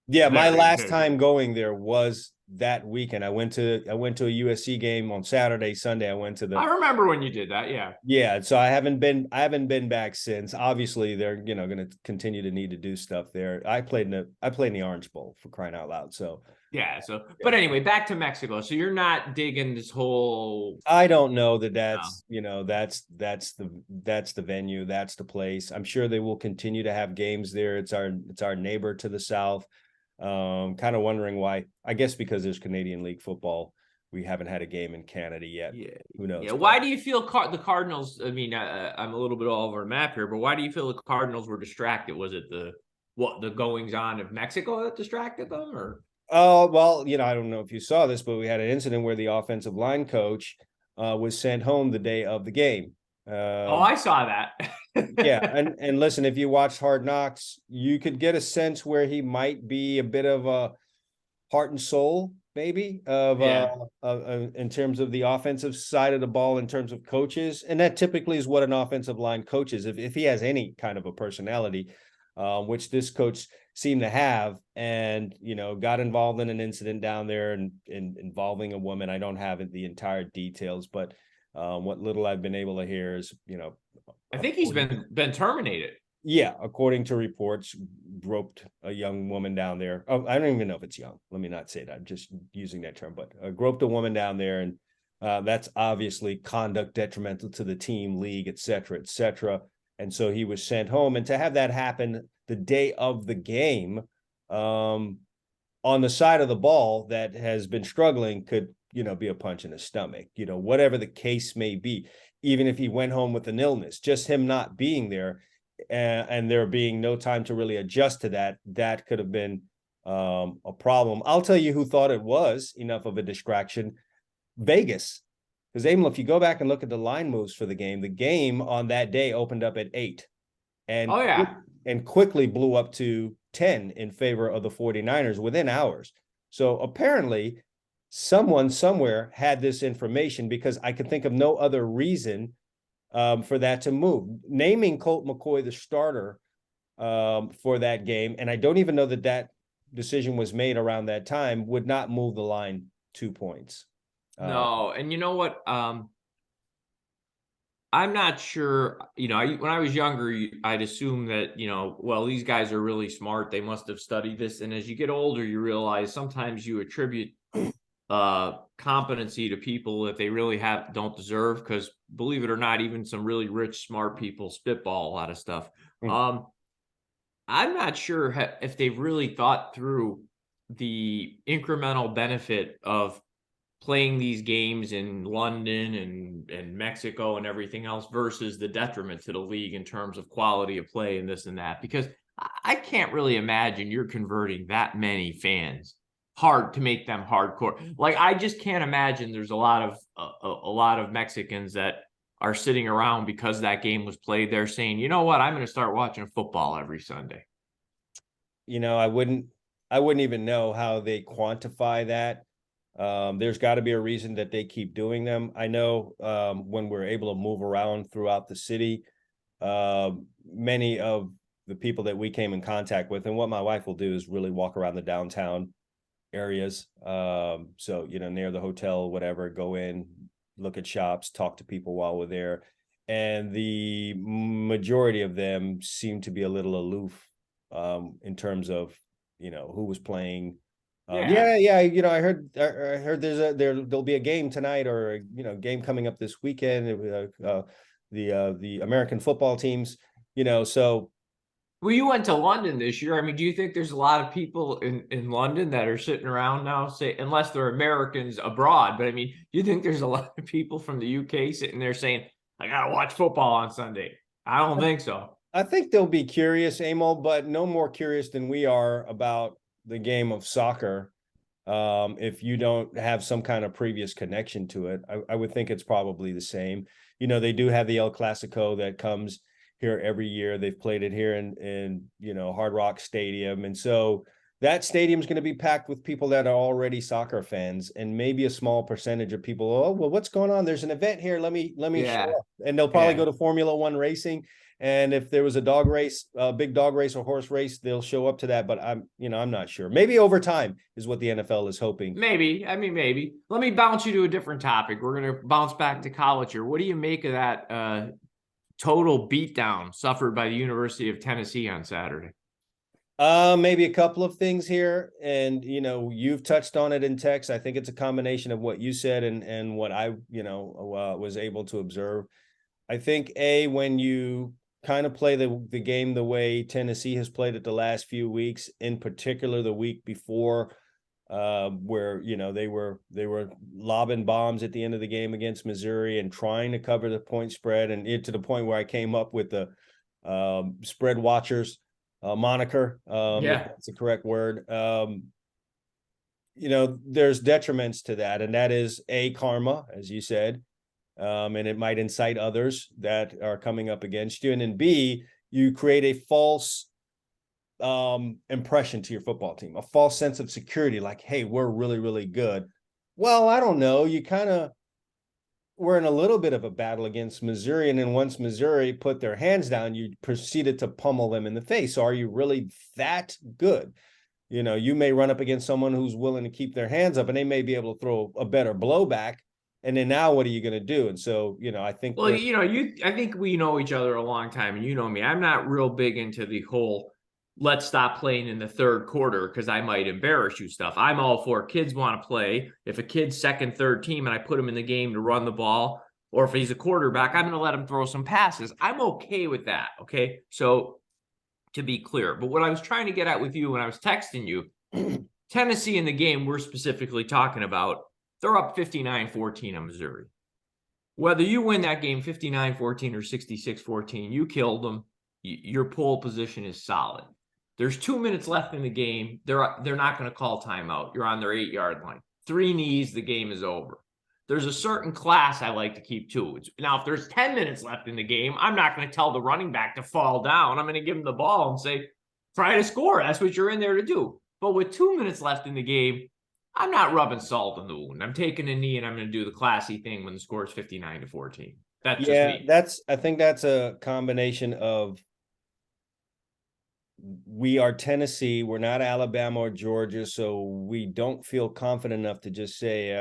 Yeah, my Very, last very. time going there was that weekend. I went to a USC game on Saturday, Sunday. I went to I the remember when you did that. Yeah. Yeah, so I haven't been back since. Obviously, they're going to continue to need to do stuff there. I played in the Orange Bowl, for crying out loud. So Yeah. So, yeah, but anyway, back to Mexico. So you're not digging this whole. I don't know that No. that's the venue, that's the place. I'm sure they will continue to have games there. It's our neighbor to the south. Kind of wondering why. I guess because there's Canadian League football. We haven't had a game in Canada yet. Yeah. Who Yeah. knows? But Why do you feel the Cardinals? I mean, I'm a little bit all over the map here, but why do you feel the Cardinals were distracted? Was it the goings on of Mexico that distracted them, or? oh, well, I don't know if you saw this, but we had an incident where the offensive line coach was sent home the day of the game. Oh, Uh, I saw that. yeah, and listen, if you watched Hard Knocks, you could get a sense where he might be a bit of a heart and soul, maybe, Yeah. in terms of the offensive side of the ball, in terms of coaches, and that typically is what an offensive line coach is. If he has any kind of a personality, which this coach seemed to have, and got involved in an incident down there and involving a woman. I don't have the entire details, but what little I've been able to hear is, I think he's according been terminated. yeah, according to reports, groped a young woman down there. Oh, I don't even know if it's young. Let me not say that. I'm just using that term, but groped a woman down there, and that's obviously conduct detrimental to the team, league, et cetera, et cetera. And so he was sent home. And to have that happen the day of the game, on the side of the ball that has been struggling could, be a punch in the stomach, whatever the case may be. Even if he went home with an illness, just him not being there, and there being no time to really adjust to that could have been a problem. I'll tell you who thought it was enough of a distraction: Vegas. Because Emil, if you go back and look at the line moves for the game on that day opened up at 8 and Oh yeah. and quickly blew up to 10 in favor of the 49ers within hours. So apparently someone somewhere had this information, because I could think of no other reason for that to move. Naming Colt McCoy the starter for that game, and I don't even know that decision was made around that time, would not move the line 2 points. No, and you know what? I'm not sure. When I was younger, I'd assume that, well, these guys are really smart. They must have studied this. And as you get older, you realize sometimes you attribute competency to people that they really don't deserve. Because believe it or not, even some really rich, smart people spitball a lot of stuff. I'm not sure if they've really thought through the incremental benefit of playing these games in London and Mexico and everything else versus the detriment to the league in terms of quality of play and this and that. Because I can't really imagine you're converting that many fans hard to make them hardcore. Like, I just can't imagine there's a lot of Mexicans that are sitting around because that game was played there saying, you know what, I'm going to start watching football every Sunday. I wouldn't even know how they quantify that. There's got to be a reason that they keep doing them. I know when we're able to move around throughout the city, many of the people that we came in contact with, and what my wife will do is really walk around the downtown areas. So, near the hotel, whatever, go in, look at shops, talk to people while we're there. And the majority of them seem to be a little aloof in terms of, who was playing. Yeah. I heard there'll be a game tonight, or game coming up this weekend. The American football teams, so Well, you went to London this year. I mean, do you think there's a lot of people in London that are sitting around now, say, unless they're Americans abroad, but I mean, do you think there's a lot of people from the UK sitting there saying, I gotta watch football on Sunday? I don't think so. I think they'll be curious, Emil, but no more curious than we are about the game of soccer. If you don't have some kind of previous connection to it, I would think it's probably the same. They do have the El Clasico that comes here every year. They've played it here in Hard Rock Stadium. And so that stadium is going to be packed with people that are already soccer fans, and maybe a small percentage of people, oh, well, what's going on? There's an event here. Let me show Yeah. up. And they'll probably Yeah. go to Formula One racing, And if there was a dog race, a big dog race or horse race, they'll show up to that. But I'm not sure. Maybe overtime is what the NFL is hoping. Maybe. I mean, maybe. Let me bounce you to a different topic. We're going to bounce back to college here. What do you make of that total beatdown suffered by the University of Tennessee on Saturday? Maybe a couple of things here. And, you've touched on it in text. I think it's a combination of what you said and what I, was able to observe. I think, when you kind of play the game the way Tennessee has played it the last few weeks, in particular the week before, where they were lobbing bombs at the end of the game against Missouri and trying to cover the point spread, and to the point where I came up with the spread watchers moniker, if that's the correct word. There's detriments to that, and that is karma, as you said. And it might incite others that are coming up against you. And then B, you create a false impression to your football team, a false sense of security, like, hey, we're really, really good. Well, I don't know. We're in a little bit of a battle against Missouri. And then once Missouri put their hands down, you proceeded to pummel them in the face. So are you really that good? You may run up against someone who's willing to keep their hands up, and they may be able to throw a better blowback. And then now what are you going to do? And so, I think. Well, I think we know each other a long time, and you know me. I'm not real big into the whole let's stop playing in the third quarter because I might embarrass you stuff. I'm all for kids want to play. If a kid's second, third team and I put him in the game to run the ball, or if he's a quarterback, I'm going to let him throw some passes. I'm okay with that. Okay. So to be clear, but what I was trying to get at with you when I was texting you, Tennessee in the game we're specifically talking about, they're up 59-14 on Missouri. Whether you win that game 59-14 or 66-14, you killed them. Your pole position is solid. There's 2 minutes left in the game. They're not going to call timeout. You're on their 8-yard line. 3 knees, the game is over. There's a certain class I like to keep too. Now, if there's 10 minutes left in the game, I'm not going to tell the running back to fall down. I'm going to give him the ball and say, try to score. That's what you're in there to do. But with 2 minutes left in the game, I'm not rubbing salt in the wound. I'm taking a knee and I'm going to do the classy thing when the score is 59-14. That's just me. I think that's a combination of, we are Tennessee, we're not Alabama or Georgia, so we don't feel confident enough to just say,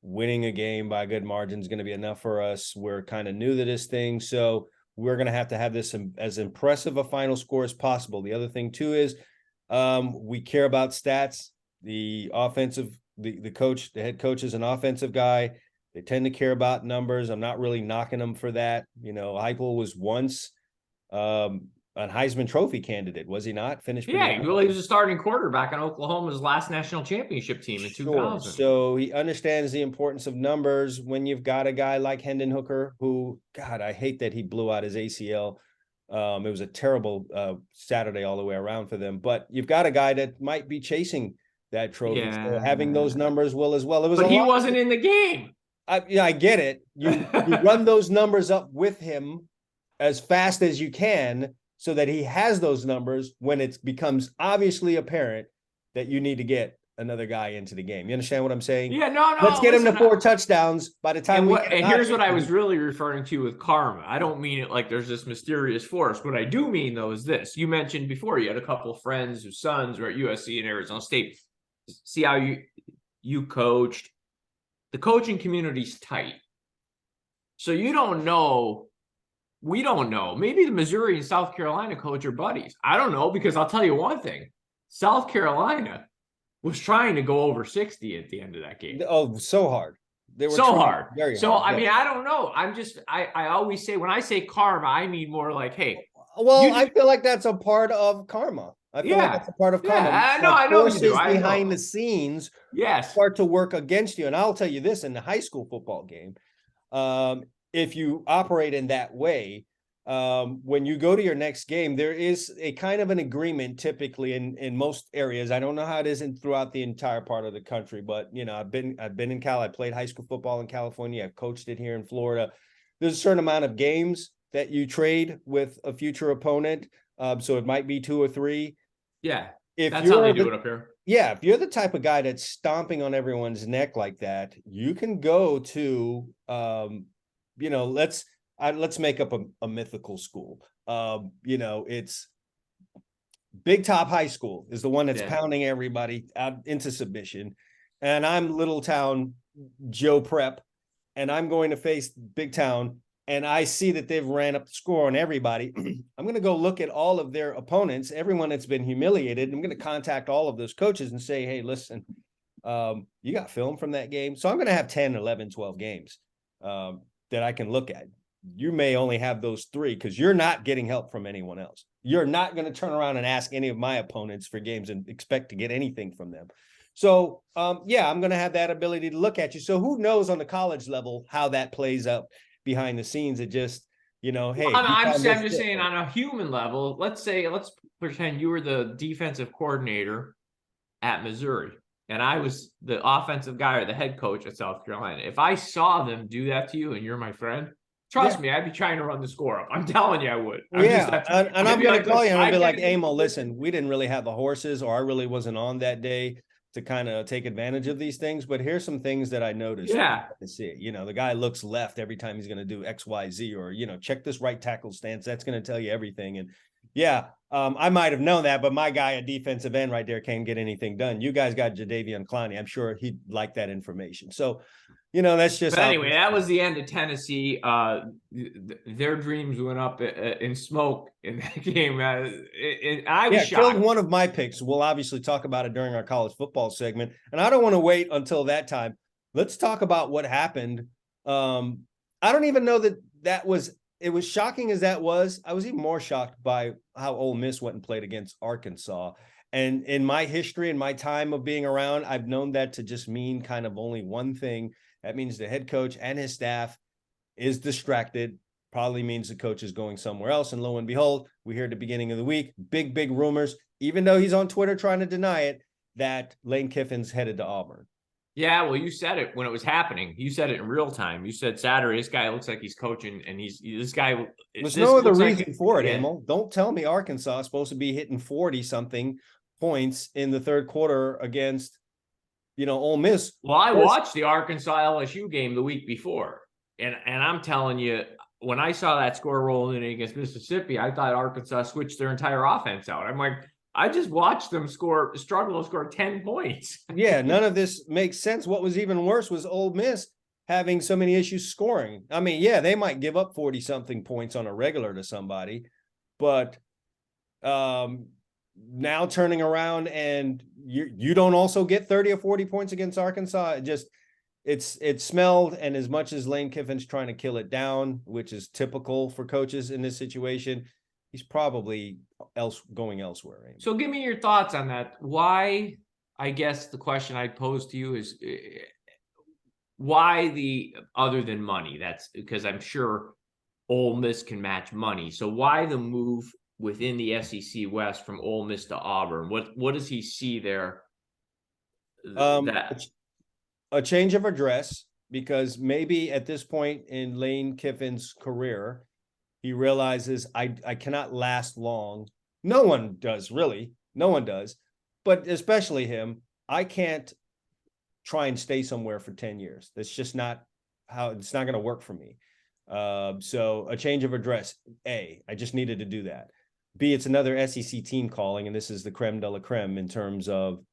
winning a game by a good margin is going to be enough for us. We're kind of new to this thing, so we're going to have this as impressive a final score as possible. The other thing too is we care about stats. The head coach is an offensive guy. They tend to care about numbers. I'm not really knocking them for that. Heupel was once a Heisman Trophy candidate, was he not? Finished. Yeah, he was a starting quarterback on Oklahoma's last national championship team in 2000. So he understands the importance of numbers when you've got a guy like Hendon Hooker, who, God, I hate that he blew out his ACL. It was a terrible Saturday all the way around for them. But you've got a guy that might be chasing that trophy. Yeah. So having those numbers will as well. But he wasn't in the game. I get it. You run those numbers up with him as fast as you can, so that he has those numbers when it becomes obviously apparent that you need to get another guy into the game. You understand what I'm saying? Yeah, no. Let's get him to 4 touchdowns by the time and here's what I was really referring to with karma. I don't mean it like there's this mysterious force. What I do mean, though, is this. You mentioned before you had a couple of friends whose sons were at USC and Arizona State. See how you coached. The coaching community's tight. So you don't know. We don't know. Maybe the Missouri and South Carolina coach are buddies. I don't know, because I'll tell you one thing. South Carolina was trying to go over 60 at the end of that game. Oh, so hard. They were so hard. Very hard. I mean, I don't know. I always say, when I say karma, I mean more like, hey. Well, I feel like that's a part of karma. I feel like that's a part of karma. I know you do. Behind the scenes start to work against you. And I'll tell you this, in the high school football game, if you operate in that way, when you go to your next game, there is a kind of an agreement typically in most areas. I don't know how it is throughout the entire part of the country, but I've been in Cal. I played high school football in California. I've coached it here in Florida. There's a certain amount of games that you trade with a future opponent. So it might be 2 or 3. Yeah. That's how they do it up here. Yeah. If you're the type of guy that's stomping on everyone's neck like that, you can go to, let's make up a mythical school. It's Big Top High School is the one that's pounding everybody out into submission. And I'm Little Town Joe Prep, and I'm going to face Big Town, and I see that they've ran up the score on everybody. I'm going to go look at all of their opponents, everyone that's been humiliated. I'm going to contact all of those coaches and say, hey, listen, you got film from that game? So I'm going to have 10, 11, 12 games that I can look at. You may only have those 3 because you're not getting help from anyone else. You're not going to turn around and ask any of my opponents for games and expect to get anything from them. So, I'm going to have that ability to look at you. So who knows on the college level how that plays out behind the scenes? It just, hey. I'm just saying on a human level, let's pretend you were the defensive coordinator at Missouri, and I was the offensive guy or the head coach at South Carolina. If I saw them do that to you and you're my friend, trust me, I'd be trying to run the score up. I'm telling you I would. I'm going to call you and I'll be like, Emil, listen, we didn't really have the horses, or I really wasn't on that day to kind of take advantage of these things. But here's some things that I noticed. Yeah. To see, the guy looks left every time he's going to do X, Y, Z, or, check this right tackle stance. That's going to tell you everything. And I might have known that, but my guy, a defensive end right there, can't get anything done. You guys got Jadeveon Clowney. I'm sure he'd like that information. So, that's just. But anyway, that was the end of Tennessee. Their dreams went up in smoke in that game. I was shocked. Killed one of my picks. We'll obviously talk about it during our college football segment, and I don't want to wait until that time. Let's talk about what happened. I don't even know that was. It was shocking as that was. I was even more shocked by how Ole Miss went and played against Arkansas. And in my history and my time of being around, I've known that to just mean kind of only one thing. That means the head coach and his staff is distracted, probably means the coach is going somewhere else. And lo and behold, we hear at the beginning of the week, big rumors, even though he's on Twitter trying to deny it, that Lane Kiffin's headed to Auburn. Yeah, well, you said it when it was happening. You said it in real time. You said Saturday, this guy looks like he's coaching, and this guy. There's no other reason for it, Emil. Don't tell me Arkansas is supposed to be hitting 40-something points in the third quarter against, Ole Miss. Well, I watched the Arkansas LSU game the week before, and I'm telling you, when I saw that score rolling in against Mississippi, I thought Arkansas switched their entire offense out. I'm like, I just watched them struggle to score 10 points. Yeah, none of this makes sense. What was even worse was Ole Miss having so many issues scoring. I mean, they might give up 40-something points on a regular to somebody, but now turning around and you don't also get 30 or 40 points against Arkansas. It smelled, and as much as Lane Kiffin's trying to kill it down, which is typical for coaches in this situation, he's probably going elsewhere. So give me your thoughts on that. Why, I guess the question I'd pose to you is why other than money? That's because I'm sure Ole Miss can match money. So why the move within the SEC West from Ole Miss to Auburn? What does he see there? A change of address, because maybe at this point in Lane Kiffin's career, he realizes I cannot last long. No one does, really. No one does. But especially him, I can't try and stay somewhere for 10 years. That's just not how it's not going to work for me. So a change of address, I just needed to do that. B, it's another SEC team calling, and this is the creme de la creme in terms of,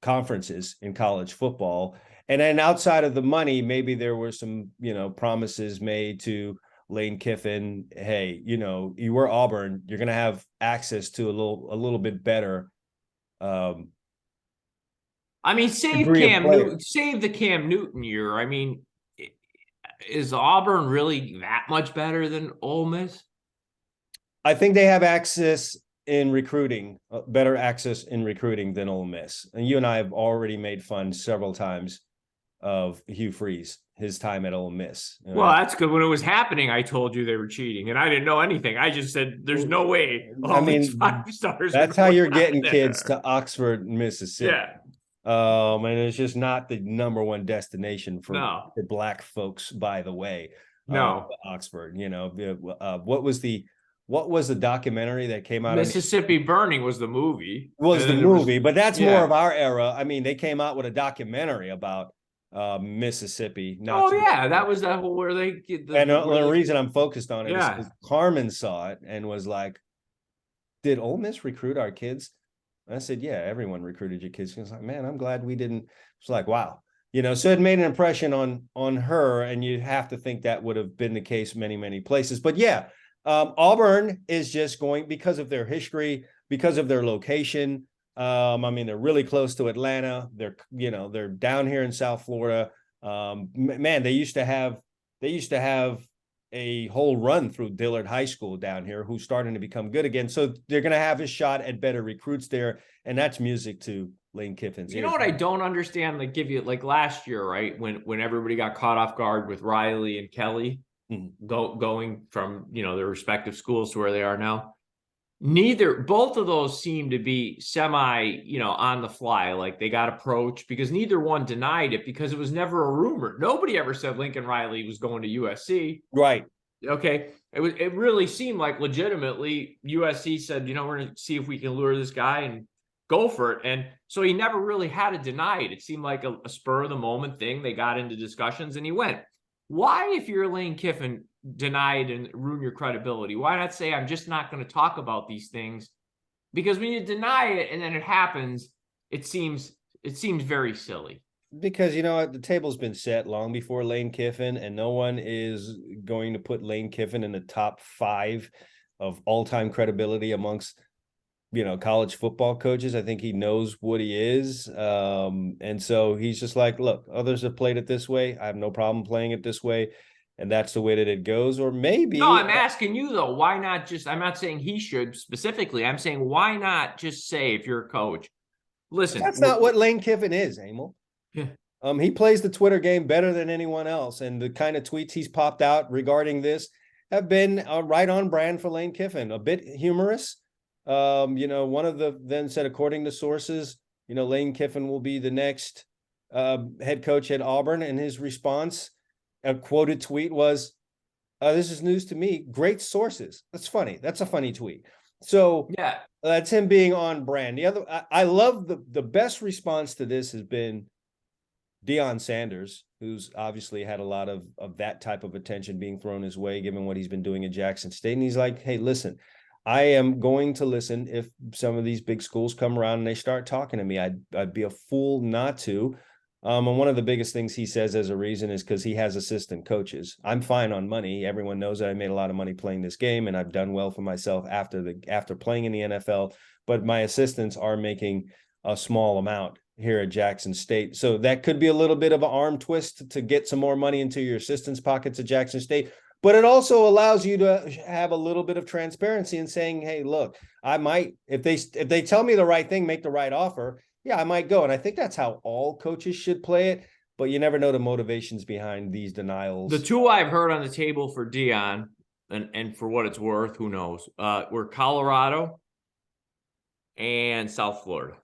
conferences in college football. And then outside of the money, maybe there were some, promises made to Lane Kiffin. Hey, you were Auburn. You're going to have access to a little bit better. Save the Cam Newton year. I mean, is Auburn really that much better than Ole Miss? I think they have access in recruiting, better access in recruiting than Ole Miss. And you and I have already made fun several times of Hugh Freeze, his time at Ole Miss. Well, that's good. When it was happening, I told you they were cheating, and I didn't know anything. I just said, "There's no way." These 5 stars. That's how you're getting kids to Oxford, Mississippi. Yeah. And it's just not the number one destination for the Black folks, by the way. No, Oxford. What was the documentary that came out? Mississippi Burning was the movie. But that's more of our era. I mean, they came out with a documentary about Mississippi. Not Oh too yeah, that was that whole where they get and the reason I'm focused on it is yeah. because Carmen saw it and was like, "Did Ole Miss recruit our kids?" And I said, "Yeah, everyone recruited your kids." He was like, "Man, I'm glad we didn't." It's like, wow, so it made an impression on her, and you have to think that would have been the case many places. But yeah, Auburn is just going because of their history, because of their location. I mean, they're really close to Atlanta. They're down here in South Florida. Man, they used to have a whole run through Dillard High School down here, who's starting to become good again. So they're going to have a shot at better recruits there, and that's music to Lane Kiffin's You ears. know what I don't understand? Like, give you like last year, right? When everybody got caught off guard with Riley and Kelly going from their respective schools to where they are now. Both of those seem to be semi, on the fly, like they got approached because neither one denied it because it was never a rumor. Nobody ever said Lincoln Riley was going to USC. Right. Okay. It really seemed like legitimately USC said, we're going to see if we can lure this guy and go for it. And so he never really had to deny it. It seemed like a spur of the moment thing. They got into discussions and he went. Why, if you're Lane Kiffin, deny it and ruin your credibility? Why not say, I'm just not going to talk about these things? Because when you deny it and then it happens, it seems very silly. Because the table's been set long before Lane Kiffin, and no one is going to put Lane Kiffin in the top 5 of all-time credibility amongst college football coaches. I think he knows what he is. And so he's just like, look, others have played it this way. I have no problem playing it this way. And that's the way that it goes. Or maybe. No, I'm asking you though, why not I'm not saying he should specifically. I'm saying, why not just say, if you're a coach, listen. That's not what Lane Kiffin is, Emil. Yeah. He plays the Twitter game better than anyone else. And the kind of tweets he's popped out regarding this have been right on brand for Lane Kiffin, a bit humorous. One of the then said, according to sources, Lane Kiffin will be the next head coach at Auburn. And his response, a quoted tweet was, this is news to me. Great sources. That's funny. That's a funny tweet. So yeah, that's him being on brand. The other, I love the best response to this has been Deion Sanders, who's obviously had a lot of that type of attention being thrown his way, given what he's been doing at Jackson State. And he's like, hey, listen, I am going to listen if some of these big schools come around and they start talking to me. I'd be a fool not to. And one of the biggest things he says as a reason is because he has assistant coaches. I'm fine on money. Everyone knows that I made a lot of money playing this game, and I've done well for myself after playing in the NFL. But my assistants are making a small amount here at Jackson State. So that could be a little bit of an arm twist to get some more money into your assistants' pockets at Jackson State. But it also allows you to have a little bit of transparency in saying, hey, look, I might, if they tell me the right thing, make the right offer, yeah, I might go. And I think that's how all coaches should play it. But you never know the motivations behind these denials. The two I've heard on the table for Deion, and for what it's worth, who knows, were Colorado and South Florida.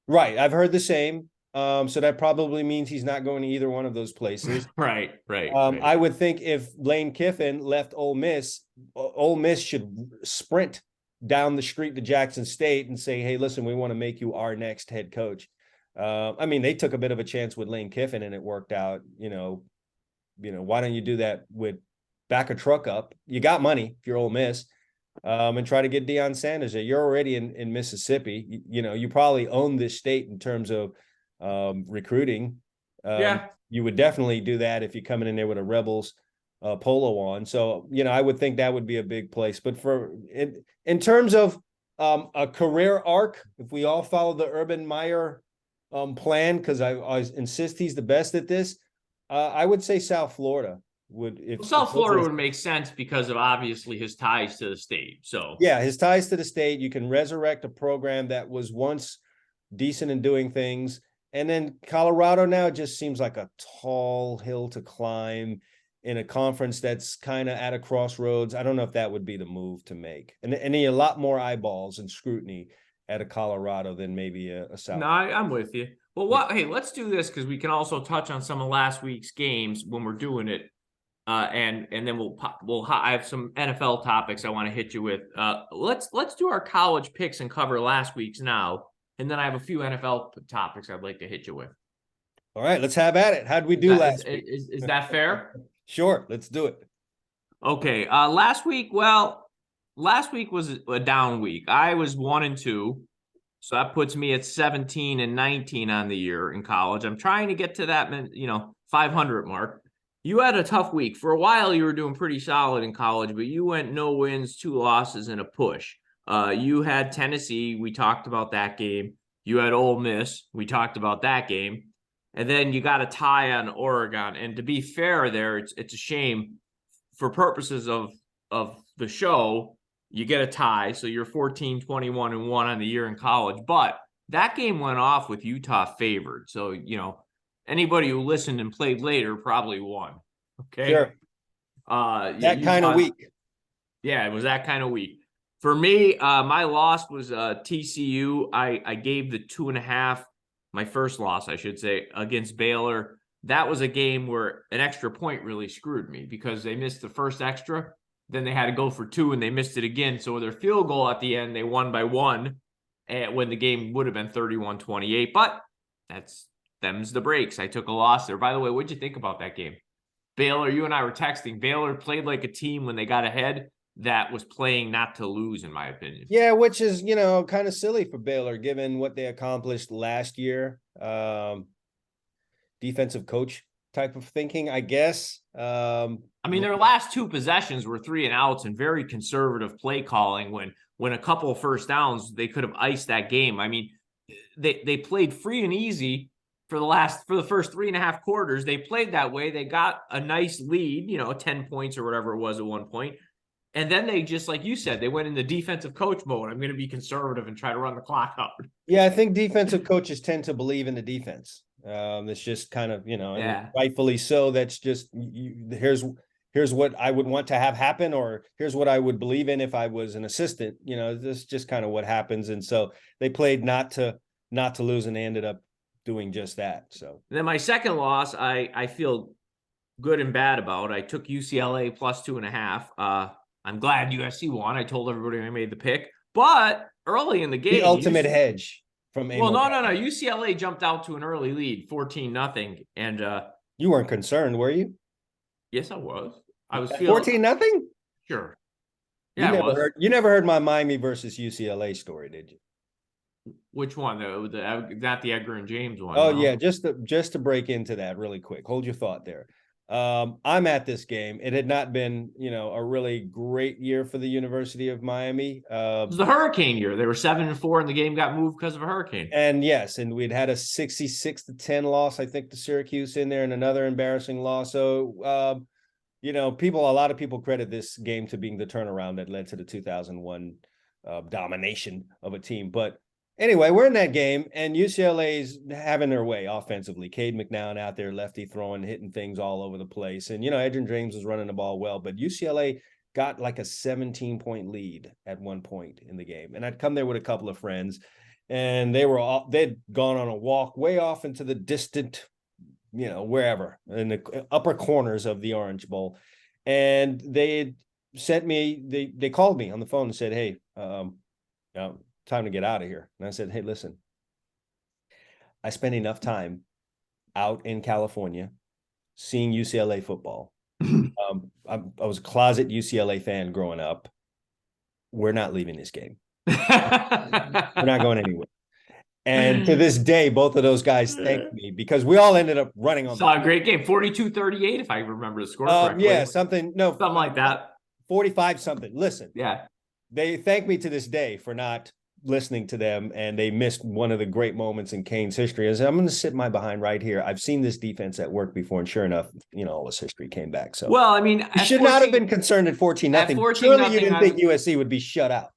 Right. I've heard the same. So that probably means he's not going to either one of those places. Right. I would think if Lane Kiffin left Ole Miss should sprint down the street to Jackson State and say, hey, listen, we want to make you our next head coach. I mean, they took a bit of a chance with Lane Kiffin and it worked out. Why don't you do that with back a truck up? You got money if you're Ole Miss. And try to get Deion Sanders there. You're already in Mississippi. You probably own this state in terms of recruiting. You would definitely do that if you're coming in there with a Rebels polo on. So, I would think that would be a big place. But in terms of a career arc, if we all follow the Urban Meyer plan, because I insist he's the best at this, I would say South Florida. South Florida would make sense because of obviously his ties to the state. So yeah, his ties to the state. You can resurrect a program that was once decent in doing things. And then Colorado now just seems like a tall hill to climb in a conference that's kind of at a crossroads. I don't know if that would be the move to make. And a lot more eyeballs and scrutiny at a Colorado than maybe a South. No, I'm with you. Well, hey, let's do this because we can also touch on some of last week's games when we're doing it. And then I have some NFL topics I want to hit you with. Let's do our college picks and cover last week's now, and then I have a few NFL topics I'd like to hit you with. All right, let's have at it. How'd we do last week? Is that fair? Sure, let's do it. Okay. Last week was a down week. I was 1-2. So that puts me at 17-19 on the year in college. I'm trying to get to that, 500 mark. You had a tough week. For a while, you were doing pretty solid in college, but you went no wins, 2 losses, and a push. You had Tennessee. We talked about that game. You had Ole Miss. We talked about that game. And then you got a tie on Oregon. And to be fair there, it's a shame. For purposes of the show, you get a tie. So you're 14-21-1 on the year in college. But that game went off with Utah favored. So, anybody who listened and played later probably won. Okay. Sure. That kind of week. Yeah, it was that kind of week. For me, my loss was TCU. I gave the 2.5, my first loss, I should say, against Baylor. That was a game where an extra point really screwed me because they missed the first extra. Then they had to go for 2 and they missed it again. So with their field goal at the end, they won by 1 when the game would have been 31-28. But them's the breaks. I took a loss there. By the way, what'd you think about that game? Baylor, you and I were texting. Baylor played like a team when they got ahead that was playing not to lose, in my opinion. Yeah, which is, kind of silly for Baylor, given what they accomplished last year. Defensive coach type of thinking, I guess. Their last 2 possessions were 3 and outs and very conservative play calling. When a couple of first downs, they could have iced that game. I mean, they played free and easy for the first 3.5 quarters. They played that way. They got a nice lead, 10 points or whatever it was at one point. And then they just, like you said, they went in the defensive coach mode. I'm going to be conservative and try to run the clock out. Yeah, I think defensive coaches tend to believe in the defense. It's just kind of, and rightfully so. That's just, here's what I would want to have happen, or here's what I would believe in if I was an assistant. This is just kind of what happens. And so they played not to lose, and they ended up doing just that. So then my second loss, I feel good and bad about. I took UCLA plus 2.5. I'm glad USC won. I told everybody I made the pick, but early in the game, the ultimate hedge from Emil. Well, no. UCLA jumped out to an early lead, 14-0, and you weren't concerned, were you? Yes, I was. I was 14-0. Sure. Yeah, you never heard my Miami versus UCLA story, did you? Which one? Not the Edgar and James one. Oh, no? Yeah, just to break into that really quick. Hold your thought there. I'm at this game. It had not been, a really great year for the University of Miami. It was the hurricane year. They were 7-4 and the game got moved because of a hurricane. And yes, and we'd had a 66-10 loss, I think, to Syracuse in there, and another embarrassing loss. So, a lot of people credit this game to being the turnaround that led to the 2001 domination of a team. But anyway, we're in that game, and UCLA's having their way offensively. Cade McNown out there, lefty throwing, hitting things all over the place. And, Edgerrin James was running the ball well, but UCLA got like a 17-point lead at one point in the game. And I'd come there with a couple of friends, and they'd gone on a walk way off into the distant, wherever, in the upper corners of the Orange Bowl. And they sent me, they called me on the phone and said, hey, time to get out of here. And I said, hey, listen, I spent enough time out in California seeing UCLA football. I was a closet UCLA fan growing up. We're not leaving this game. We're not going anywhere. And to this day, both of those guys thanked me because we all ended up running on. Saw a great game, 42-38, if I remember the score correctly. Yeah, something like that. 45 something. Listen, yeah, they thank me to this day for not listening to them, and they missed one of the great moments in Canes history. As I'm going to sit my behind right here. I've seen this defense at work before, and sure enough, all this history came back. So, well, I mean, you should not have been concerned at 14-0. Surely you didn't think USC would be shut out.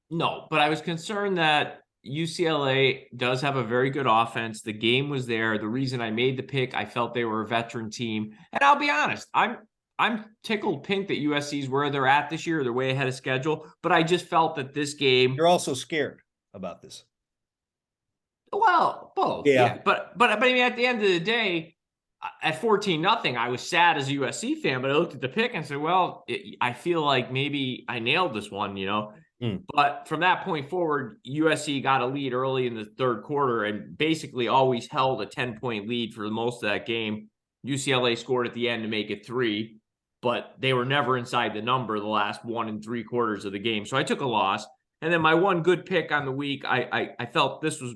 No, but I was concerned that UCLA does have a very good offense. The game was there. The reason I made the pick, I felt they were a veteran team, and I'll be honest, I'm tickled pink that USC's where they're at this year. They're way ahead of schedule, but I just felt that this game. You're also scared about this. Well, both. Yeah. But I mean, at the end of the day, at 14-0, I was sad as a USC fan, but I looked at the pick and said, well, I feel like maybe I nailed this one. Mm. But from that point forward, USC got a lead early in the third quarter and basically always held a 10-point lead for most of that game. UCLA scored at the end to make it 3, but they were never inside the number the last 1 3/4 of the game. So I took a loss. And then my one good pick on the week, I felt this was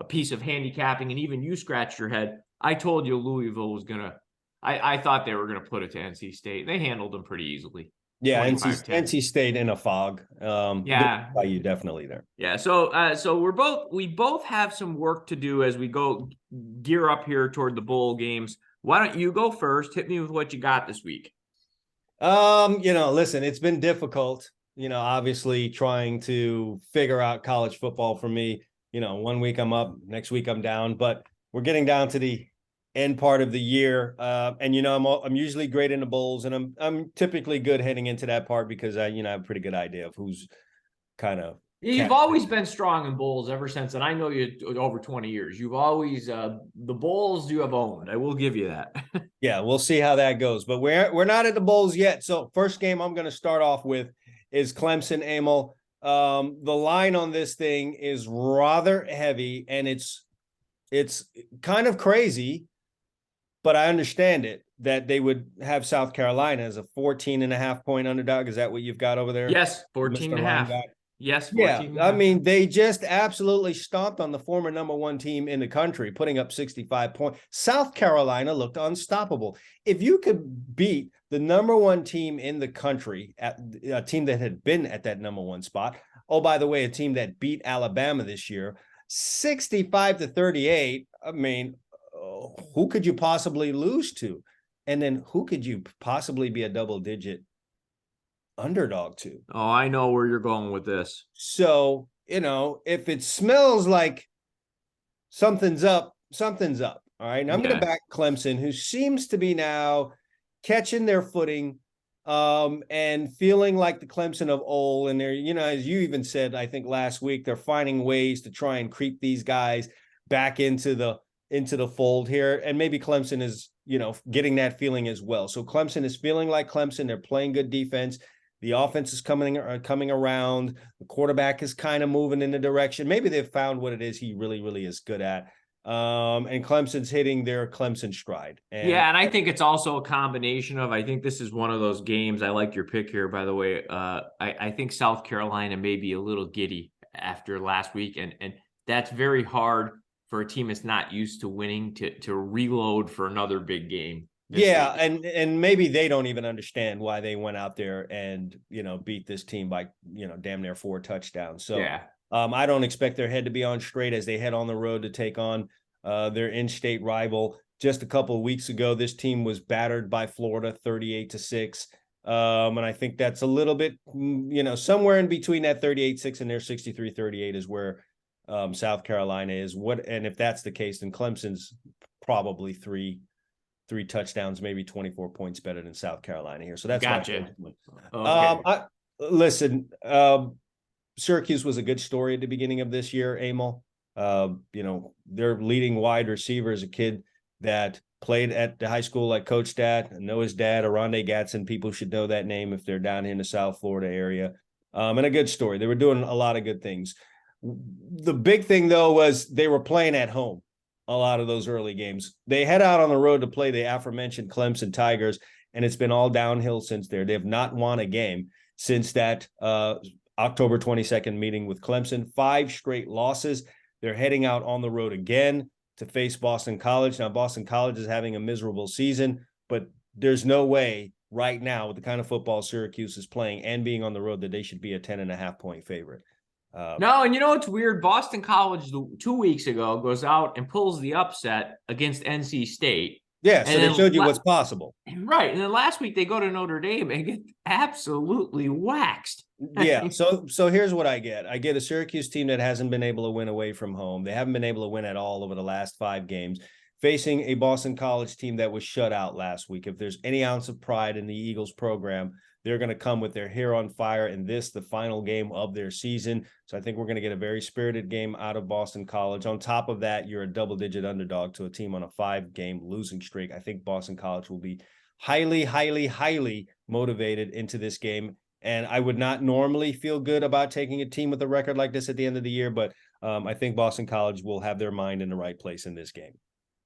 a piece of handicapping, and even you scratched your head. I told you Louisville was going to – I thought they were going to put it to NC State. They handled them pretty easily. Yeah, 25-10. NC State in a fog. Yeah. By you definitely there. Yeah, so we both have some work to do as we go gear up here toward the bowl games. Why don't you go first? Hit me with what you got this week. Listen, it's been difficult, obviously trying to figure out college football for me. 1 week I'm up, next week I'm down, but we're getting down to the end part of the year. And I'm usually great in the bowls, and I'm typically good heading into that part because I have a pretty good idea of who's kind of. You've always been strong in bowls ever since, and I know you over 20 years. You've always the bowls you have owned. I will give you that. Yeah, we'll see how that goes, but we're not at the bowls yet. So first game I'm going to start off with is Clemson, Emil. The line on this thing is rather heavy, and it's kind of crazy, but I understand it that they would have South Carolina as a 14.5-point underdog. Is that what you've got over there? Yes, 14.5. Yes, 14. Yeah, I mean, they just absolutely stomped on the former number 1 team in the country, putting up 65 points. South Carolina looked unstoppable. If you could beat the number 1 team in the country, a team that had been at that number 1 spot, oh, by the way, a team that beat Alabama this year, 65-38, I mean, who could you possibly lose to? And then who could you possibly be a double-digit underdog to? Oh, I know where you're going with this. So, if it smells like something's up, something's up. All right. And I'm going to back Clemson, who seems to be now catching their footing and feeling like the Clemson of old. And they're, as you even said, I think last week, they're finding ways to try and creep these guys back into the fold here. And maybe Clemson is, getting that feeling as well. So Clemson is feeling like Clemson. They're playing good defense. The offense is coming around. The quarterback is kind of moving in the direction. Maybe they've found what it is he really, really is good at. And Clemson's hitting their Clemson stride. And I think it's also a combination of, I think this is one of those games. I like your pick here, by the way. I think South Carolina may be a little giddy after last week. And that's very hard for a team that's not used to winning to reload for another big game. Yeah, and maybe they don't even understand why they went out there and, beat this team by, damn near 4 touchdowns. So yeah. I don't expect their head to be on straight as they head on the road to take on their in-state rival. Just a couple of weeks ago, this team was battered by Florida 38-6. And I think that's a little bit, somewhere in between that 38-6 and their 63-38 is where South Carolina is. And if that's the case, then Clemson's probably three touchdowns, maybe 24 points better than South Carolina here. So that's gotcha. Okay. Listen, Syracuse was a good story at the beginning of this year, Emil. Their leading wide receiver is a kid that played at the high school like Coach Dad. I know his dad, Aronde Gatson. People should know that name if they're down here in the South Florida area. And a good story. They were doing a lot of good things. The big thing, though, was they were playing at home a lot of those early games. They head out on the road to play the aforementioned Clemson Tigers, and it's been all downhill since there. They have not won a game since that October 22nd meeting with Clemson. 5 straight losses. They're heading out on the road again to face Boston College. Now, Boston College is having a miserable season, but there's no way right now with the kind of football Syracuse is playing and being on the road that they should be a 10.5-point favorite. No, and it's weird. Boston College 2 weeks ago goes out and pulls the upset against NC State. Yeah, so they showed you what's possible. Right. And then last week they go to Notre Dame and get absolutely waxed. Yeah, so here's what I get. I get a Syracuse team that hasn't been able to win away from home. They haven't been able to win at all over the last 5 games, facing a Boston College team that was shut out last week. If there's any ounce of pride in the Eagles program, they're going to come with their hair on fire in this, the final game of their season. So I think we're going to get a very spirited game out of Boston College. On top of that, you're a double-digit underdog to a team on a 5-game losing streak. I think Boston College will be highly, highly, highly motivated into this game. And I would not normally feel good about taking a team with a record like this at the end of the year, but I think Boston College will have their mind in the right place in this game.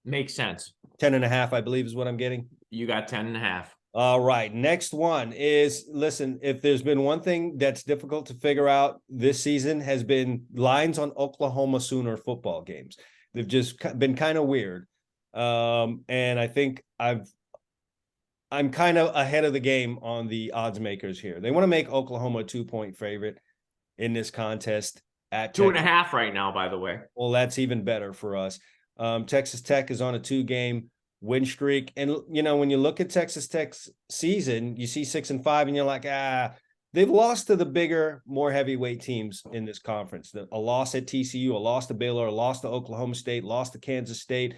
Makes sense. 10.5, I believe, is what I'm getting. You got 10.5. All right. Next one is, listen, if there's been one thing that's difficult to figure out this season has been lines on Oklahoma Sooner football games. They've just been kind of weird. And I think I'm kind of ahead of the game on the odds makers here. They want to make Oklahoma a 2-point favorite in this contest at 2.5 right now, by the way. Well, that's even better for us. Texas Tech is on a 2-game win streak. And, you know, when you look at Texas Tech's season, you see 6-5 and you're like, they've lost to the bigger, more heavyweight teams in this conference. A loss at TCU, a loss to Baylor, a loss to Oklahoma State, loss to Kansas State.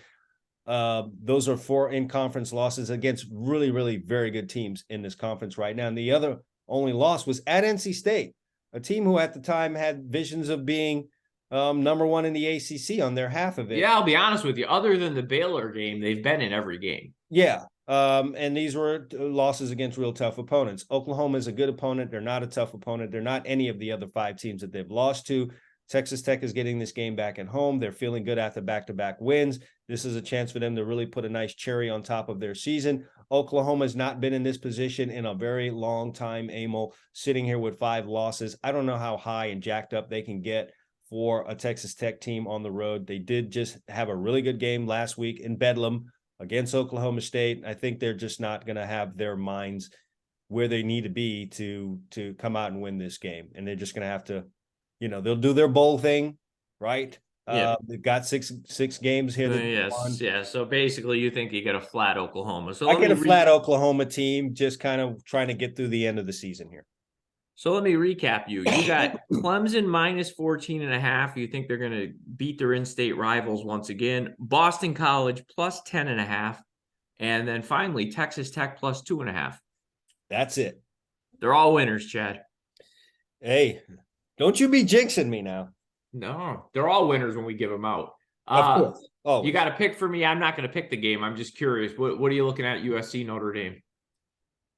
Those are 4 in-conference losses against really, really very good teams in this conference right now. And the other only loss was at NC State, a team who at the time had visions of being number 1 in the ACC on their half of it. Yeah, I'll be honest with you. Other than the Baylor game, they've been in every game. Yeah. And these were losses against real tough opponents. Oklahoma is a good opponent. They're not a tough opponent. They're not any of the other 5 teams that they've lost to. Texas Tech is getting this game back at home. They're feeling good after back-to-back wins. This is a chance for them to really put a nice cherry on top of their season. Oklahoma has not been in this position in a very long time, Emil, sitting here with 5 losses. I don't know how high and jacked up they can get for a Texas Tech team on the road. They did just have a really good game last week in Bedlam against Oklahoma State. I think they're just not going to have their minds where they need to be to come out and win this game. And they're just going to have to, you know, they'll do their bowl thing, right? Yeah. They've got six games here. Yes. Yeah. So basically you think you get a flat Oklahoma. So I get a flat Oklahoma team, just kind of trying to get through the end of the season here. So let me recap you. You got Clemson minus 14.5. You think they're going to beat their in-state rivals once again. Boston College plus 10.5. And then finally, Texas Tech plus 2.5. That's it. They're all winners, Chad. Hey, don't you be jinxing me now. No, they're all winners when we give them out. Of course. Oh, you got to pick for me. I'm not going to pick the game. I'm just curious. What are you looking at, USC, Notre Dame?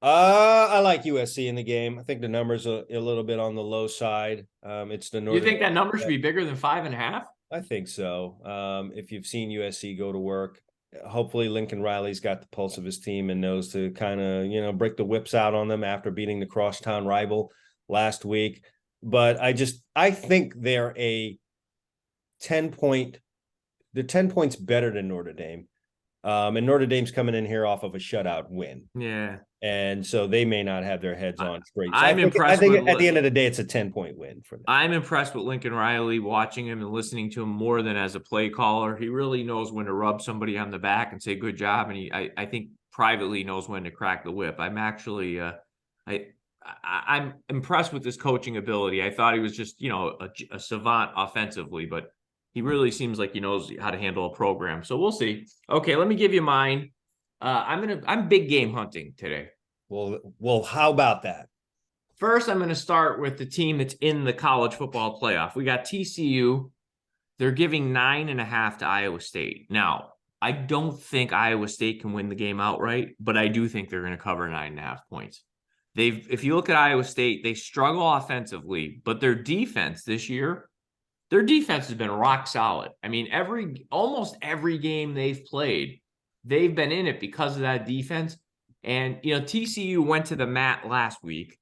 I like USC in the game. I think the numbers are a little bit on the low side. It's the Northern. You think that number should be bigger than 5.5? I think so. If you've seen USC go to work, hopefully Lincoln Riley's got the pulse of his team and knows to kind of, you know, break the whips out on them after beating the crosstown rival last week. But I think they're a 10-point. They're 10 points better than Notre Dame. And Notre Dame's coming in here off of a shutout win. Yeah. And so they may not have their heads on straight. So I think at the end of the day, it's a 10-point win for them. I'm impressed with Lincoln Riley, watching him and listening to him more than as a play caller. He really knows when to rub somebody on the back and say, good job. And I think privately knows when to crack the whip. I'm actually, I'm impressed with his coaching ability. I thought he was just, you know, a savant offensively, but he really seems like he knows how to handle a program. So we'll see. Okay, let me give you mine. I'm big game hunting today. Well, how about that? First, I'm going to start with the team that's in the college football playoff. We got TCU. They're giving 9.5 to Iowa State. Now, I don't think Iowa State can win the game outright, but I do think they're going to cover 9.5 points. If you look at Iowa State, they struggle offensively, but their defense this year, their defense has been rock solid. I mean, almost every game they've played, they've been in it because of that defense. And, you know, TCU went to the mat last week.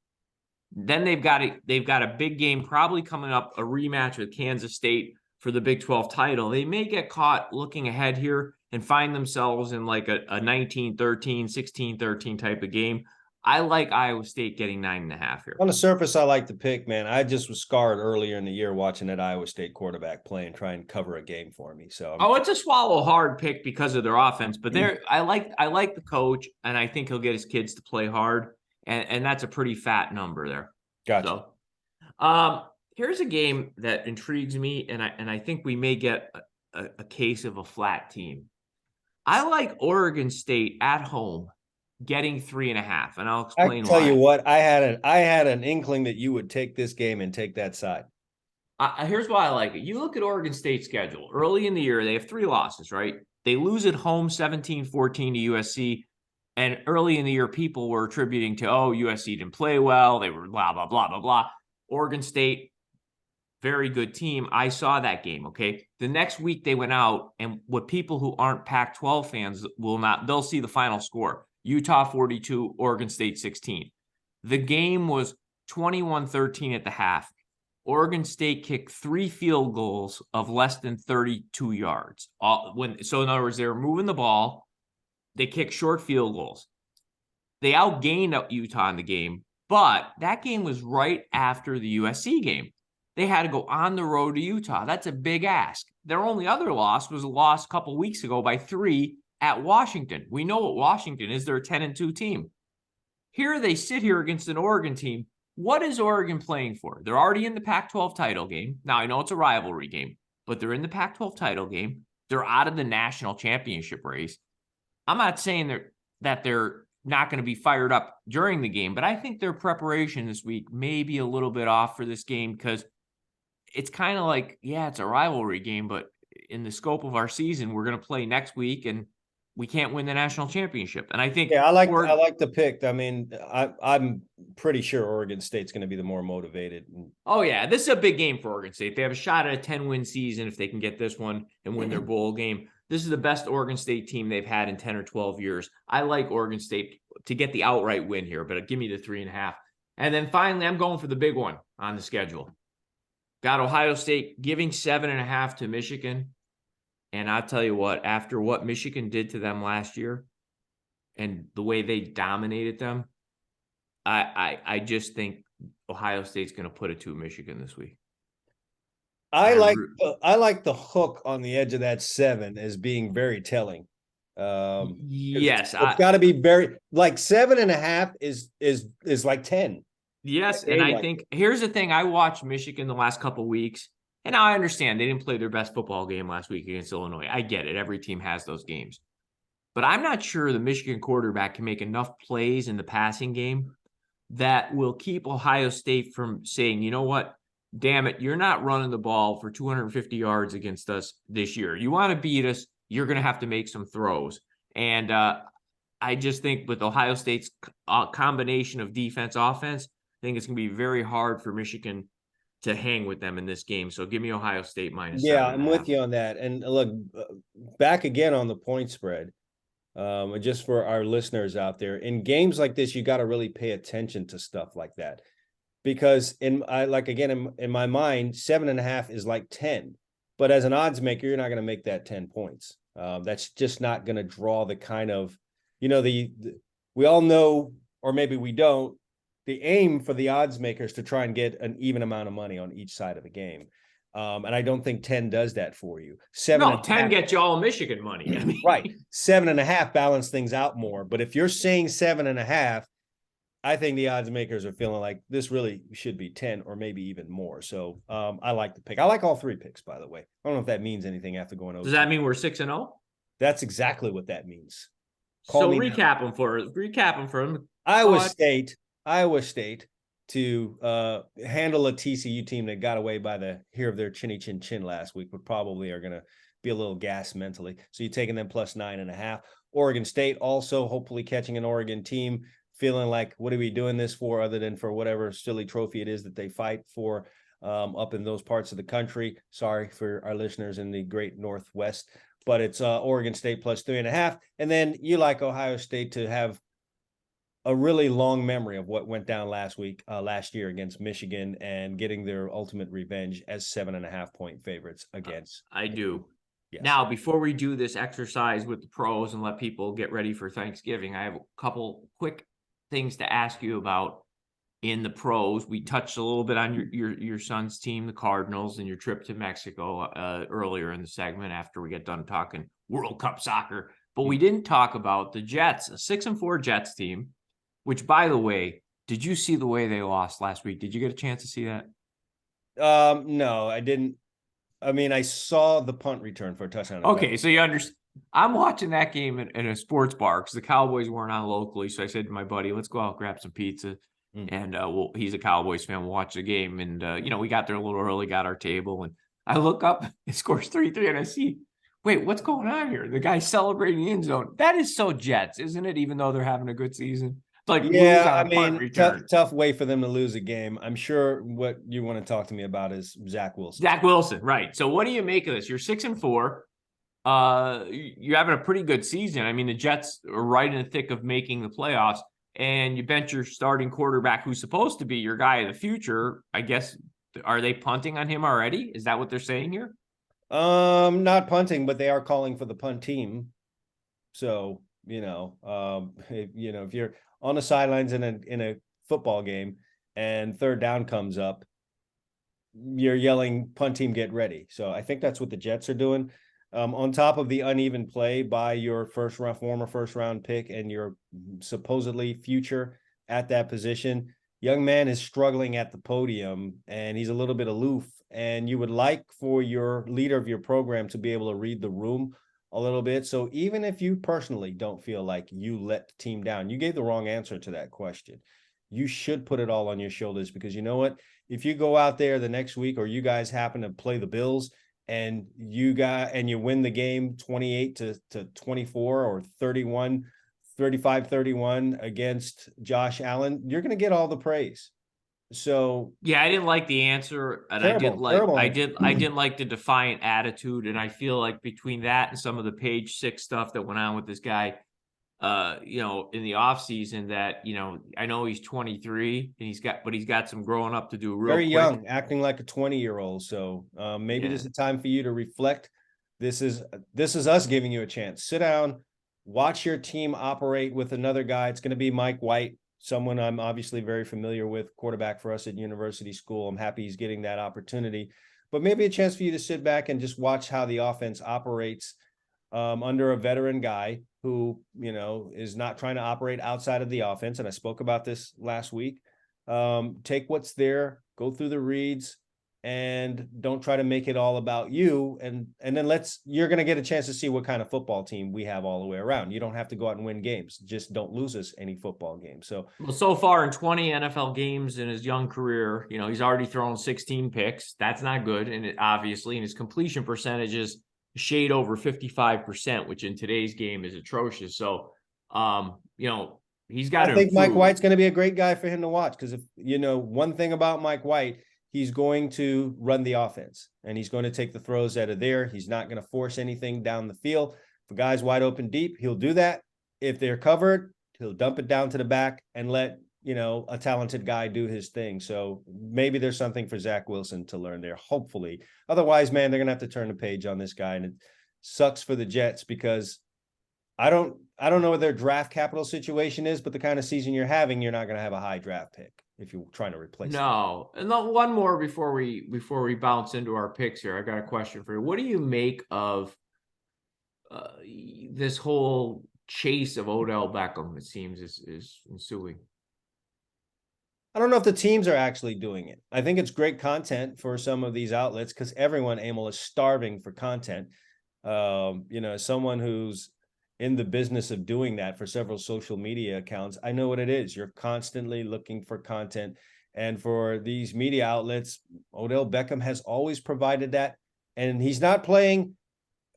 Then they've got a big game probably coming up, a rematch with Kansas State for the Big 12 title. They may get caught looking ahead here and find themselves in like a 19-13, 16-13 type of game. I like Iowa State getting 9.5 here. On the surface, I like the pick, man. I just was scarred earlier in the year watching that Iowa State quarterback play and try and cover a game for me. So, it's a swallow hard pick because of their offense, but I like the coach, and I think he'll get his kids to play hard, and that's a pretty fat number there. Gotcha. So, here's a game that intrigues me, and I think we may get a case of a flat team. I like Oregon State at home getting 3.5, and I'll explain why. I tell you what, I had an inkling that you would take this game and take that side. Here's why I like it. You look at Oregon State's schedule. Early in the year, they have 3 losses, right? They lose at home 17-14 to USC, And early in the year, people were attributing to, oh, USC didn't play well. They were blah, blah, blah, blah, blah. Oregon State, very good team. I saw that game, okay? The next week they went out, and what people who aren't Pac-12 fans they'll see the final score. Utah 42, Oregon State 16. The game was 21-13 at the half. Oregon State kicked 3 field goals of less than 32 yards. So in other words, they were moving the ball. They kicked short field goals. They outgained Utah in the game, but that game was right after the USC game. They had to go on the road to Utah. That's a big ask. Their only other loss was a loss a couple weeks ago by 3 at Washington. We know what Washington is. They're a 10-2 team. Here they sit here against an Oregon team. What is Oregon playing for? They're already in the Pac-12 title game. Now, I know it's a rivalry game, but they're in the Pac-12 title game. They're out of the national championship race. I'm not saying that they're not going to be fired up during the game, but I think their preparation this week may be a little bit off for this game because it's kind of like, yeah, it's a rivalry game, but in the scope of our season, we're going to play next week and we can't win the national championship. And I think I like the pick. I mean, I'm pretty sure Oregon State's going to be the more motivated. Oh yeah, this is a big game for Oregon State. They have a shot at a 10-win season if they can get this one and win their bowl game. This is the best Oregon State team they've had in 10 or 12 years. I like Oregon State to get the outright win here, but give me the 3.5. And then finally, I'm going for the big one on the schedule. Got Ohio State giving 7.5 to Michigan. And I'll tell you what, after what Michigan did to them last year and the way they dominated them, I just think Ohio State's going to put it to Michigan this week. I like the hook on the edge of that 7 as being very telling. Yes, it's got to be very like 7.5 is like 10. Yes, and I think here's the thing: I watched Michigan the last couple of weeks, and now I understand they didn't play their best football game last week against Illinois. I get it; every team has those games, but I'm not sure the Michigan quarterback can make enough plays in the passing game that will keep Ohio State from saying, you know what? Damn it, you're not running the ball for 250 yards against us this year. You want to beat us, you're going to have to make some throws. And I just think with Ohio State's combination of defense, offense, I think it's going to be very hard for Michigan to hang with them in this game. So give me Ohio State minus 7.5. I'm with you on that. And look, back again on the point spread, just for our listeners out there, in games like this, you got to really pay attention to stuff like that. Because in my mind, 7.5 is like 10, but as an odds maker, you're not going to make that 10 points. That's just not going to draw the kind of, we all know, or maybe we don't, the aim for the odds makers to try and get an even amount of money on each side of the game. And I don't think 10 does that for you. 10 gets you all Michigan money. I mean. Right. 7.5 balance things out more. But if you're saying 7.5, I think the odds makers are feeling like this really should be 10 or maybe even more. So I like the pick. I like all 3 picks, by the way. I don't know if that means anything after going over. Does that mean we're 6-0? That's exactly what that means. Recap them for them. Iowa State to handle a TCU team that got away by the hair of their chinny chin chin last week, but probably are going to be a little gassed mentally. So you're taking them plus 9.5. Oregon State also hopefully catching an Oregon team feeling like, what are we doing this for other than for whatever silly trophy it is that they fight for up in those parts of the country. Sorry for our listeners in the great Northwest, but it's Oregon State plus 3.5. And then you like Ohio State to have a really long memory of what went down last year against Michigan and getting their ultimate revenge as 7.5 point favorites against. I do. Yes. Now, before we do this exercise with the pros and let people get ready for Thanksgiving, I have a couple quick things to ask you about in the pros. We touched a little bit on your son's team, the Cardinals, and your trip to Mexico earlier in the segment after we get done talking World Cup soccer. But we didn't talk about the Jets, a 6-4 Jets team, which, by the way, did you see the way they lost last week? Did you get a chance to see that? No, I didn't. I mean, I saw the punt return for a touchdown. Okay, so you understand. I'm watching that game in a sports bar because the Cowboys weren't on locally. So I said to my buddy, let's go out, grab some pizza. And he's a Cowboys fan. We'll watch the game. And, we got there a little early, got our table. And I look up, it scores 3-3. And I see, wait, what's going on here? The guy's celebrating the end zone. That is so Jets, isn't it? Even though they're having a good season. It's like lose Yeah, on I a punt mean, return. tough way for them to lose a game. I'm sure what you want to talk to me about is Zach Wilson. Zach Wilson, right. So what do you make of this? You're 6-4. You're having a pretty good season. I mean, the Jets are right in the thick of making the playoffs, and you bench your starting quarterback who's supposed to be your guy of the future. I guess, are they punting on him already? Is that what they're saying here? Not punting, but they are calling for the punt team. So, if you're on the sidelines in a football game and third down comes up, you're yelling punt team, get ready. So I think that's what the Jets are doing. On top of the uneven play by your former first round pick and your supposedly future at that position, young man is struggling at the podium and he's a little bit aloof. And you would like for your leader of your program to be able to read the room a little bit. So even if you personally don't feel like you let the team down, you gave the wrong answer to that question. You should put it all on your shoulders, because you know what? If you go out there the next week, or you guys happen to play the Bills and you win the game 28-24 or 35-31 against Josh Allen, you're going to get all the praise. So yeah, I didn't like the answer, and terrible. I didn't like the defiant attitude, and I feel like between that and some of the page 6 stuff that went on with this guy, in the offseason, that, I know he's 23 and he's got some growing up to do real very quick. young, acting like a 20-year-old. So maybe this is a time for you to reflect. This is us giving you a chance. Sit down, watch your team operate with another guy. It's going to be Mike White, someone I'm obviously very familiar with, quarterback for us at University School. I'm happy he's getting that opportunity, but maybe a chance for you to sit back and just watch how the offense operates under a veteran guy who, is not trying to operate outside of the offense. And I spoke about this last week. Take what's there, go through the reads, and don't try to make it all about you. And then you're going to get a chance to see what kind of football team we have all the way around. You don't have to go out and win games. Just don't lose us any football games. So far in 20 NFL games in his young career, he's already thrown 16 picks. That's not good. And obviously, and his completion percentage is shade over 55%, which in today's game is atrocious. So, he's got to. I think Mike White's going to be a great guy for him to watch, because if one thing about Mike White, he's going to run the offense and he's going to take the throws out of there. He's not going to force anything down the field. If a guy's wide open deep, he'll do that. If they're covered, he'll dump it down to the back and let a talented guy do his thing. So maybe there's something for Zach Wilson to learn there, hopefully. Otherwise, man, they're going to have to turn the page on this guy. And it sucks for the Jets, because I don't know what their draft capital situation is, but the kind of season you're having, you're not going to have a high draft pick if you're trying to replace No. And one more before we bounce into our picks here. I got a question for you. What do you make of this whole chase of Odell Beckham, it seems, is ensuing? I don't know if the teams are actually doing it. I think it's great content for some of these outlets, because everyone, Emil, is starving for content. As someone who's in the business of doing that for several social media accounts, I know what it is. You're constantly looking for content. And for these media outlets, Odell Beckham has always provided that. And he's not playing,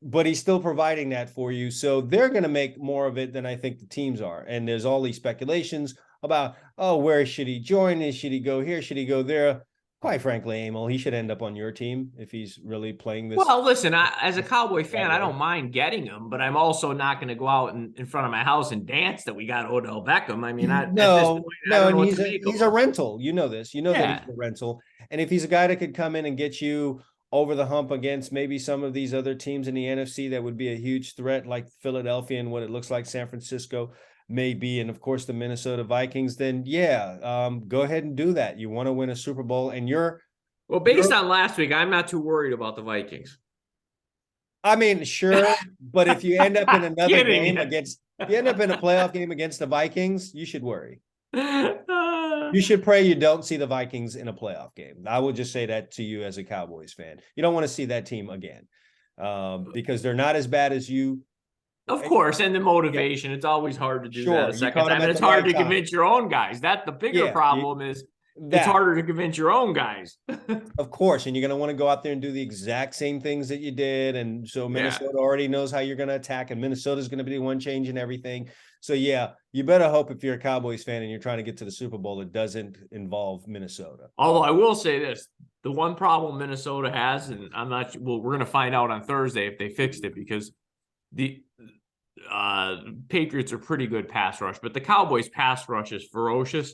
but he's still providing that for you. So they're going to make more of it than I think the teams are. And there's all these speculations about, where should he join? Should he go here? Should he go there? Quite frankly, Emil, he should end up on your team if he's really playing this. Well, listen, as a Cowboy fan, I don't mind getting him, but I'm also not going to go out in front of my house and dance that we got Odell Beckham. I mean, he's a rental. You know this. You know that he's a rental. And if he's a guy that could come in and get you over the hump against maybe some of these other teams in the NFC that would be a huge threat, like Philadelphia and what it looks like San Francisco may be, and of course the Minnesota Vikings, then go ahead and do that. You want to win a Super Bowl, and based on last week, I'm not too worried about the Vikings. I mean, sure, but if you end up in another game if you end up in a playoff game against the Vikings, you should worry. You should pray you don't see the Vikings in a playoff game. I would just say that to you as a Cowboys fan. You don't want to see that team again, because they're not as bad as you. Of course, and the motivation. It's always hard to do that. It's hard to convince your own guys. That the bigger problem is It's harder to convince your own guys. Of course, and you're going to want to go out there and do the exact same things that you did. And so Minnesota already knows how you're going to attack, and Minnesota's going to be the one changing everything. So, yeah, you better hope if you're a Cowboys fan and you're trying to get to the Super Bowl, it doesn't involve Minnesota. Although I will say this, the one problem Minnesota has, and I'm not, well, we're going to find out on Thursday if they fixed it, because the Patriots are pretty good pass rush, but the Cowboys pass rush is ferocious.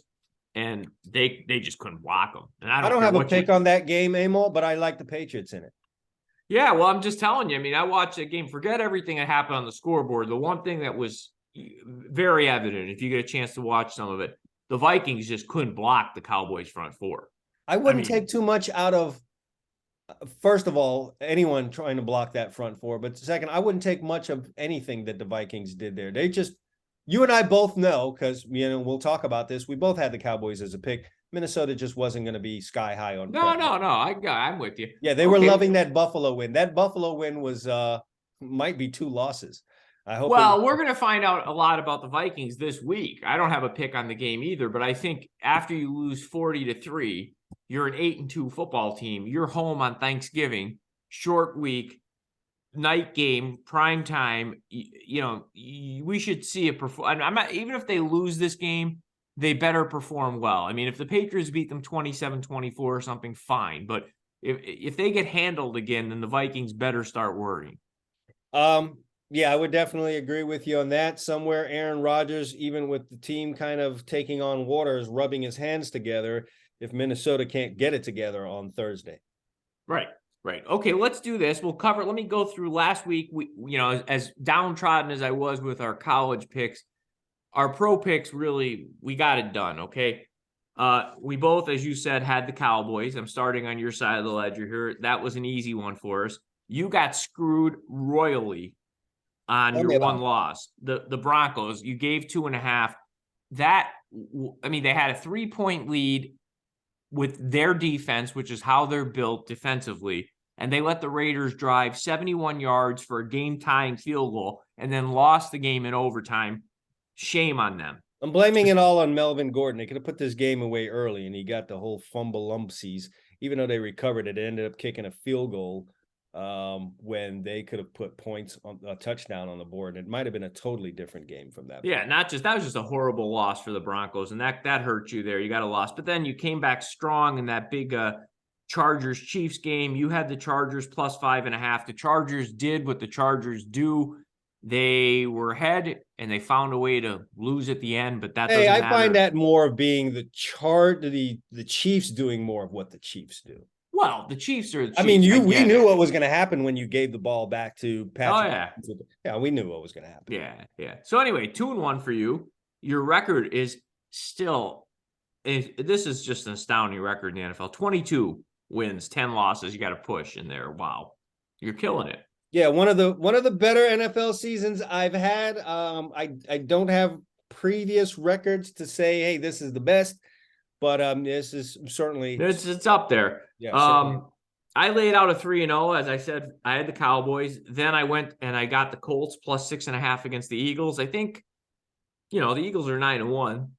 And they just couldn't block them. And I don't have a pick on that game, Emil, but I like the Patriots in it. Yeah, well, I'm just telling you. I mean, I watched that game. Forget everything that happened on the scoreboard. The one thing that was very evident, if you get a chance to watch some of it, the Vikings just couldn't block the Cowboys front four. I wouldn't take too much out of, first of all, anyone trying to block that front four. But second, I wouldn't take much of anything that the Vikings did there. They just, you and I both know, because we'll talk about this. We both had the Cowboys as a pick. Minnesota just wasn't going to be sky high on. No. I'm with you. Yeah, they were loving that Buffalo win. That Buffalo win was might be 2 losses. I hope. Well, we're going to find out a lot about the Vikings this week. I don't have a pick on the game either, but I think after you lose 40-3, you're an 8-2 football team. You're home on Thanksgiving, short week. Night game, prime time. We should see a perform. I'm not, even if they lose this game, they better perform well. I mean, if the Patriots beat them 27-24 or something, fine. But if they get handled again, then the Vikings better start worrying. Yeah, I would definitely agree with you on that. Somewhere Aaron Rodgers, even with the team kind of taking on water, is rubbing his hands together if Minnesota can't get it together on Thursday. Right. Okay, let's do this. Let me go through last week. We, as downtrodden as I was with our college picks, our pro picks, really, we got it done. Okay. We both, as you said, had the Cowboys. I'm starting on your side of the ledger here. That was an easy one for us. You got screwed royally on your one loss. The Broncos, you gave 2.5. They had a 3-point lead with their defense, which is how they're built defensively. And they let the Raiders drive 71 yards for a game-tying field goal and then lost the game in overtime. Shame on them. I'm blaming it all on Melvin Gordon. They could have put this game away early, and he got the whole fumble-lumpsies. Even though they recovered it, it ended up kicking a field goal when they could have put points on a touchdown on the board. It might have been a totally different game from that. Yeah, that was just a horrible loss for the Broncos, and that hurt you there. You got a loss. But then you came back strong in that big Chargers-Chiefs game. You had the Chargers plus 5.5. The Chargers did what the Chargers do. They were ahead, and they found a way to lose at the end, but that doesn't matter. I find that more of being the Chiefs doing more of what the Chiefs do. Well, the Chiefs are the Chiefs. I mean, we knew what was going to happen when you gave the ball back to Patrick. Oh, yeah. Yeah, we knew what was going to happen. Yeah. So anyway, 2-1 for you. Your record is still, this is just an astounding record in the NFL. 22 wins, 10 losses. You got to push in there. Wow. You're killing it. Yeah, one of the better NFL seasons I've had. I don't have previous records to say, hey, this is the best, but this is certainly it's up there. Yeah. I laid out a 3-0. As I said, I had the Cowboys. Then I went and I got the Colts plus 6.5 against the Eagles. I think, the Eagles are 9-1,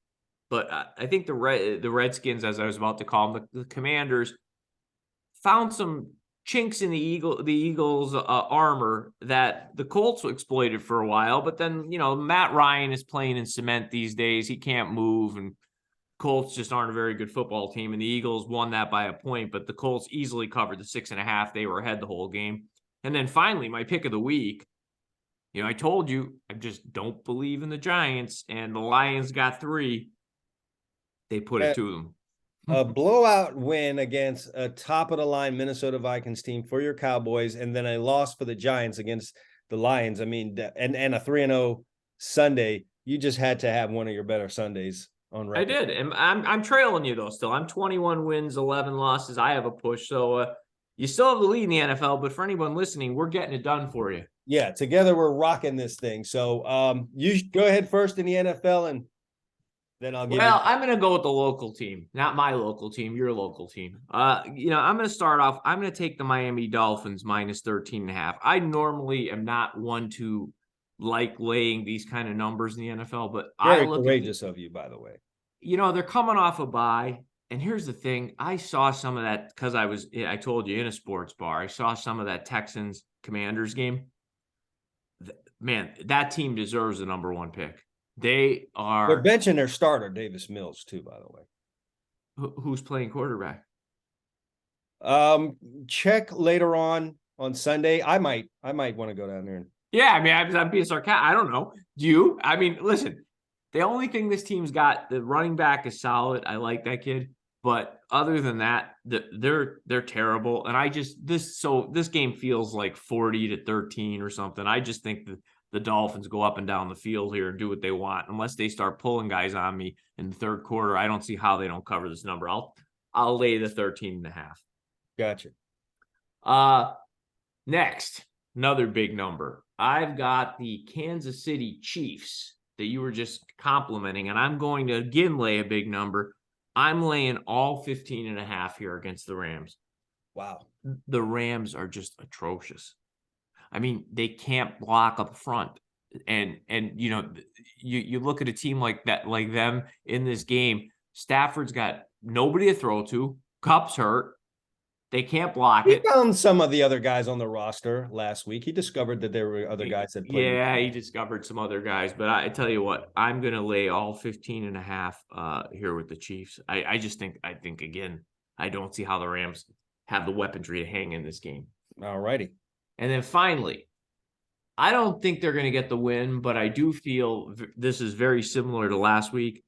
but I think the Redskins, as I was about to call them, the Commanders, found some chinks in the Eagles armor that the Colts exploited for a while. But then, Matt Ryan is playing in cement these days. He can't move, and Colts just aren't a very good football team. And the Eagles won that by a point, but the Colts easily covered the 6.5. They were ahead the whole game. And then finally, my pick of the week, I told you, I just don't believe in the Giants, and the Lions got 3. They put it to them. A blowout win against a top-of-the-line Minnesota Vikings team for your Cowboys, and then a loss for the Giants against the Lions. I mean, and a 3-0 Sunday. You just had to have one of your better Sundays on record. I did, and I'm trailing you, though, still. I'm 21 wins, 11 losses. I have a push, so you still have the lead in the NFL, but for anyone listening, we're getting it done for you. Yeah, together we're rocking this thing. So you go ahead first in the NFL, and then I'll give I'm going to go with the local team, not my local team, your local team. I'm going to start off. I'm going to take the Miami Dolphins minus 13.5. I normally am not one to like laying these kind of numbers in the NFL, but very courageous of you, by the way. They're coming off a bye. And here's the thing. I saw some of that because I told you, in a sports bar. I saw some of that Texans Commanders game. Man, that team deserves the number 1 pick. They're benching their starter, Davis Mills, too, by the way. Who's playing quarterback? Check later on Sunday. I might want to go down there. Yeah, I mean, I'm being sarcastic. I don't know. Do you? I mean, listen, the only thing this team's got, the running back is solid. I like that kid. But other than that, they're terrible. And this game feels like 40-13 or something. I just think that the Dolphins go up and down the field here and do what they want. Unless they start pulling guys on me in the third quarter, I don't see how they don't cover this number. I'll lay the 13.5. Gotcha. Next, another big number. I've got the Kansas City Chiefs that you were just complimenting, and I'm going to again lay a big number. I'm laying all 15.5 here against the Rams. Wow. The Rams are just atrocious. I mean, they can't block up front. And you know, you look at a team like that, like them in this game, Stafford's got nobody to throw to. Kupp's hurt. They can't block it. He found some of the other guys on the roster last week. He discovered that there were other guys that played. Yeah, he discovered some other guys. But I tell you what, I'm going to lay all 15.5 here with the Chiefs. I think, again, I don't see how the Rams have the weaponry to hang in this game. All righty. And then finally, I don't think they're going to get the win, but I do feel this is very similar to last week.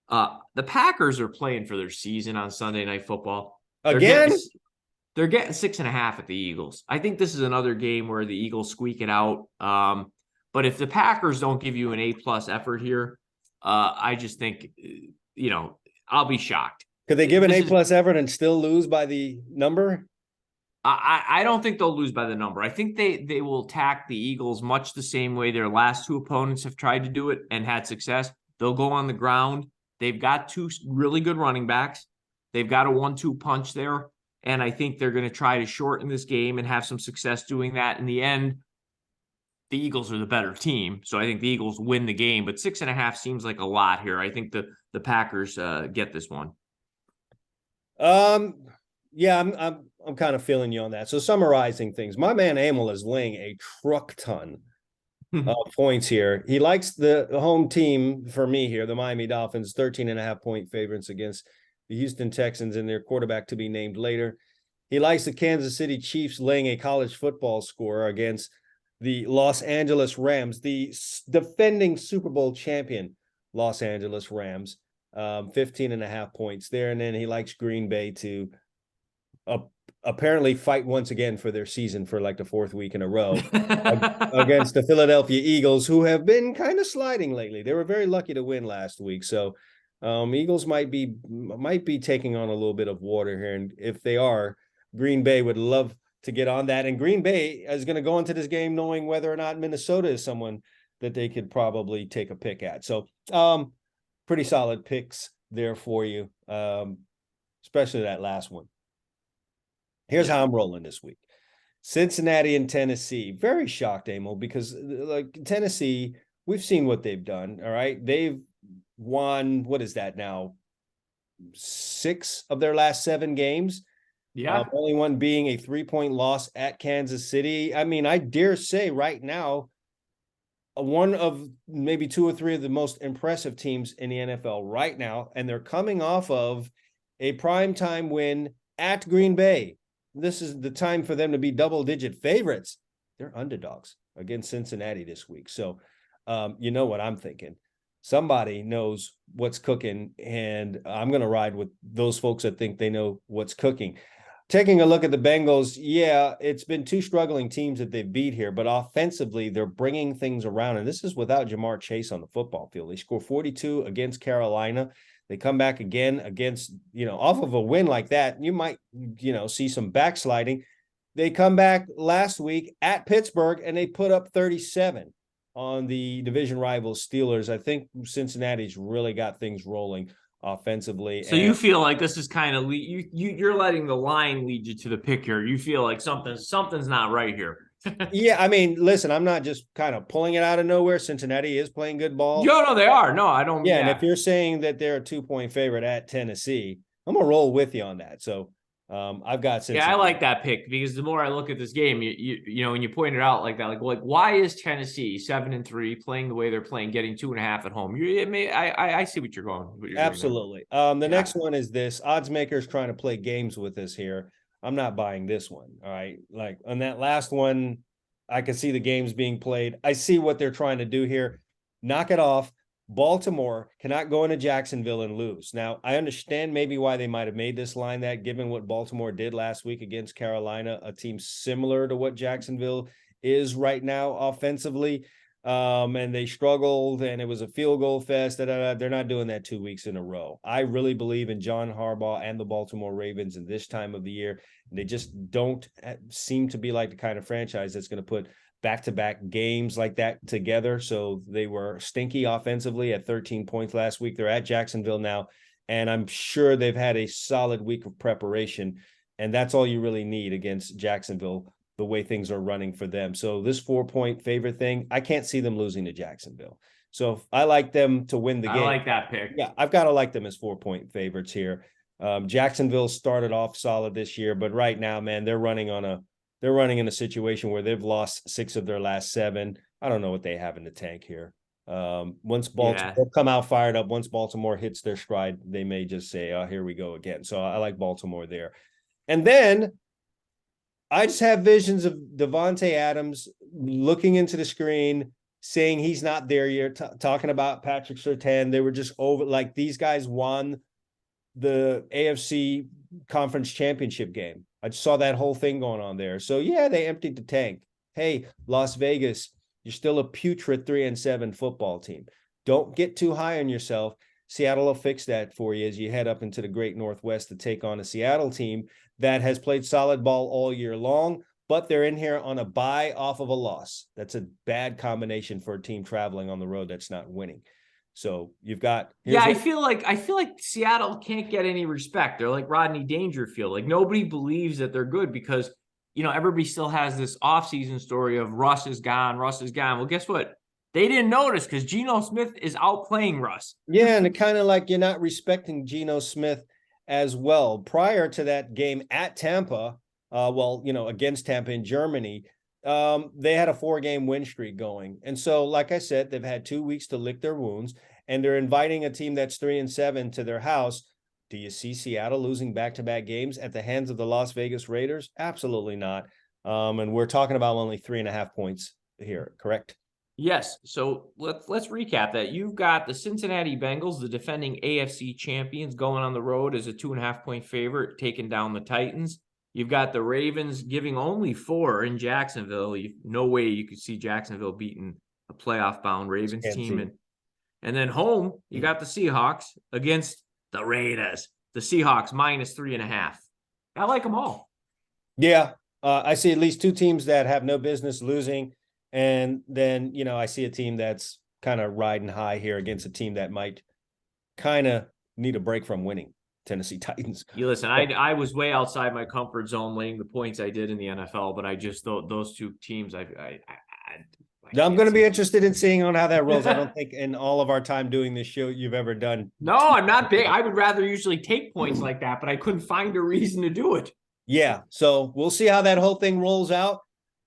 The Packers are playing for their season on Sunday Night Football. They're getting 6.5 at the Eagles. I think this is another game where the Eagles squeak it out. But if the Packers don't give you an A+ effort here, I just think, I'll be shocked. Could they give an A+ effort and still lose by the number? I don't think they'll lose by the number. I think they will attack the Eagles much the same way their last 2 opponents have tried to do it and had success. They'll go on the ground. They've got 2 really good running backs. They've got a 1-2 punch there. And I think they're going to try to shorten this game and have some success doing that. In the end, the Eagles are the better team. So I think the Eagles win the game. But 6.5 seems like a lot here. I think the Packers get this one. Yeah, I'm kind of feeling you on that. So summarizing things, my man Emil is laying a truck ton of points here. He likes the home team for me here, the Miami Dolphins, 13.5 point favorites against the Houston Texans and their quarterback to be named later. He likes the Kansas City Chiefs laying a college football score against the Los Angeles Rams, the defending Super Bowl champion Los Angeles Rams, 15.5 points there. And then he likes Green Bay to apparently fight once again for their season for like the 4th week in a row against the Philadelphia Eagles, who have been kind of sliding lately. They were very lucky to win last week. So Eagles might be taking on a little bit of water here. And if they are, Green Bay would love to get on that. And Green Bay is going to go into this game knowing whether or not Minnesota is someone that they could probably take a pick at. So pretty solid picks there for you, especially that last one. Here's how I'm rolling this week. Cincinnati and Tennessee. Very shocked, Emil, because like Tennessee, we've seen what they've done. All right. They've won, what is that now? 6 of their last 7 games. Yeah. Only one being a 3-point loss at Kansas City. I mean, I dare say right now, one of maybe 2 or 3 of the most impressive teams in the NFL right now. And they're coming off of a primetime win at Green Bay. This is the time for them to be double-digit favorites. They're underdogs against Cincinnati this week. So, you know what I'm thinking. Somebody knows what's cooking, and I'm going to ride with those folks that think they know what's cooking. Taking a look at the Bengals, yeah, it's been 2 struggling teams that they've beat here, but offensively, they're bringing things around, and this is without Jamar Chase on the football field. They score 42 against Carolina. They come back again against, off of a win like that, you might, see some backsliding. They come back last week at Pittsburgh, and they put up 37 on the division rival Steelers. I think Cincinnati's really got things rolling offensively. So you feel like this is kind of you're letting the line lead you to the pick here. You feel like something's not right here. Yeah, I mean, listen, I'm not just kind of pulling it out of nowhere. Cincinnati is playing good ball. No, they are. No, I don't. Yeah, and if you're saying that they're a 2-point favorite at Tennessee, I'm gonna roll with you on that. So I've got Yeah, I Cincinnati. like that pick because the more I look at this game, you know, when you point it out like that, like why is Tennessee 7-3 playing the way they're playing, getting 2.5 at home? I see what you're going, what you're doing there. Absolutely. The Yeah. next one is this: odds makers trying to play games with us here. I'm not buying this one. All right, like on that last one, I can see the games being played. I see what they're trying to do here. Knock it off. Baltimore cannot go into Jacksonville and lose. Now, I understand maybe why they might have made this line that, given what Baltimore did last week against Carolina, a team similar to what Jacksonville is right now offensively. And they struggled and it was a field goal fest. They're not doing that 2 weeks in a row. I really believe in John Harbaugh and the Baltimore Ravens in this time of the year. They just don't seem to be like the kind of franchise that's going to put back-to-back games like that together. So they were stinky offensively at 13 points last week. They're at Jacksonville now, and I'm sure they've had a solid week of preparation, and that's all you really need against Jacksonville, the way things are running for them. So this 4-point favorite thing, I can't see them losing to Jacksonville. So I like them to win the game. I like that pick. Yeah, I've got to like them as 4-point favorites here. Jacksonville started off solid this year, but right now, man, they're running in a situation where they've lost 6 of their last 7. I don't know what they have in the tank here. Once Baltimore come out fired up, once Baltimore hits their stride, they may just say, oh, here we go again. So I like Baltimore there. And then I just have visions of Devontae Adams looking into the screen, saying he's not there yet, talking about Patrick Surtain. They were just over, like these guys won the AFC Conference Championship game. I just saw that whole thing going on there. So yeah, they emptied the tank. Hey, Las Vegas, you're still a putrid 3-7 football team. Don't get too high on yourself. Seattle will fix that for you as you head up into the Great Northwest to take on a Seattle team that has played solid ball all year long, but they're in here on a bye off of a loss. That's a bad combination for a team traveling on the road that's not winning. So you've got I feel like Seattle can't get any respect. They're like Rodney Dangerfield. Like nobody believes that they're good because you know everybody still has this offseason story of Russ is gone. Well, guess what? They didn't notice because Geno Smith is outplaying Russ. Yeah, and it kind of like you're not respecting Geno Smith as well. Prior to that game at Tampa, against Tampa in Germany, they had a 4-game win streak going. And so, like I said, they've had 2 weeks to lick their wounds, and they're inviting a team that's 3-7 to their house. Do you see Seattle losing back-to-back games at the hands of the Las Vegas Raiders? Absolutely not. And we're talking about only 3.5 points here, correct? Yes. So let's recap that. You've got the Cincinnati Bengals, the defending AFC champions, going on the road as a 2.5-point favorite, taking down the Titans. You've got the Ravens giving only 4 in Jacksonville. No way you could see Jacksonville beating a playoff-bound Ravens team. And then home, you got the Seahawks against the Raiders. The Seahawks -3.5. I like them all. Yeah, I see at least 2 teams that have no business losing. And then, I see a team that's kind of riding high here against a team that might kind of need a break from winning. Tennessee Titans. You listen, I was way outside my comfort zone laying the points I did in the NFL, but I just thought those 2 teams, I'm going to be interested in seeing on how that rolls. I don't think in all of our time doing this show you've ever done. No, I'm not big. I would rather usually take points like that, but I couldn't find a reason to do it. Yeah, so we'll see how that whole thing rolls out.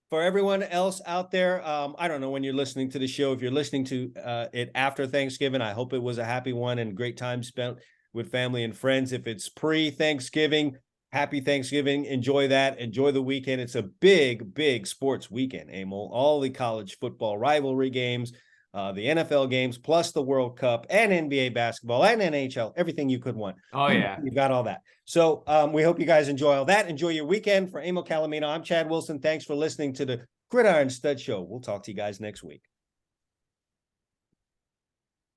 For everyone else out there, I don't know when you're listening to the show. If you're listening to it after Thanksgiving, I hope it was a happy one and great time spent with family and friends. If it's pre-Thanksgiving, happy Thanksgiving. Enjoy that. Enjoy the weekend. It's a big, big sports weekend, Emil. All the college football rivalry games, the NFL games, plus the World Cup and NBA basketball and NHL, everything you could want. Oh, yeah. You've got all that. So we hope you guys enjoy all that. Enjoy your weekend. For Emil Calamino, I'm Chad Wilson. Thanks for listening to the Gridiron Stud Show. We'll talk to you guys next week.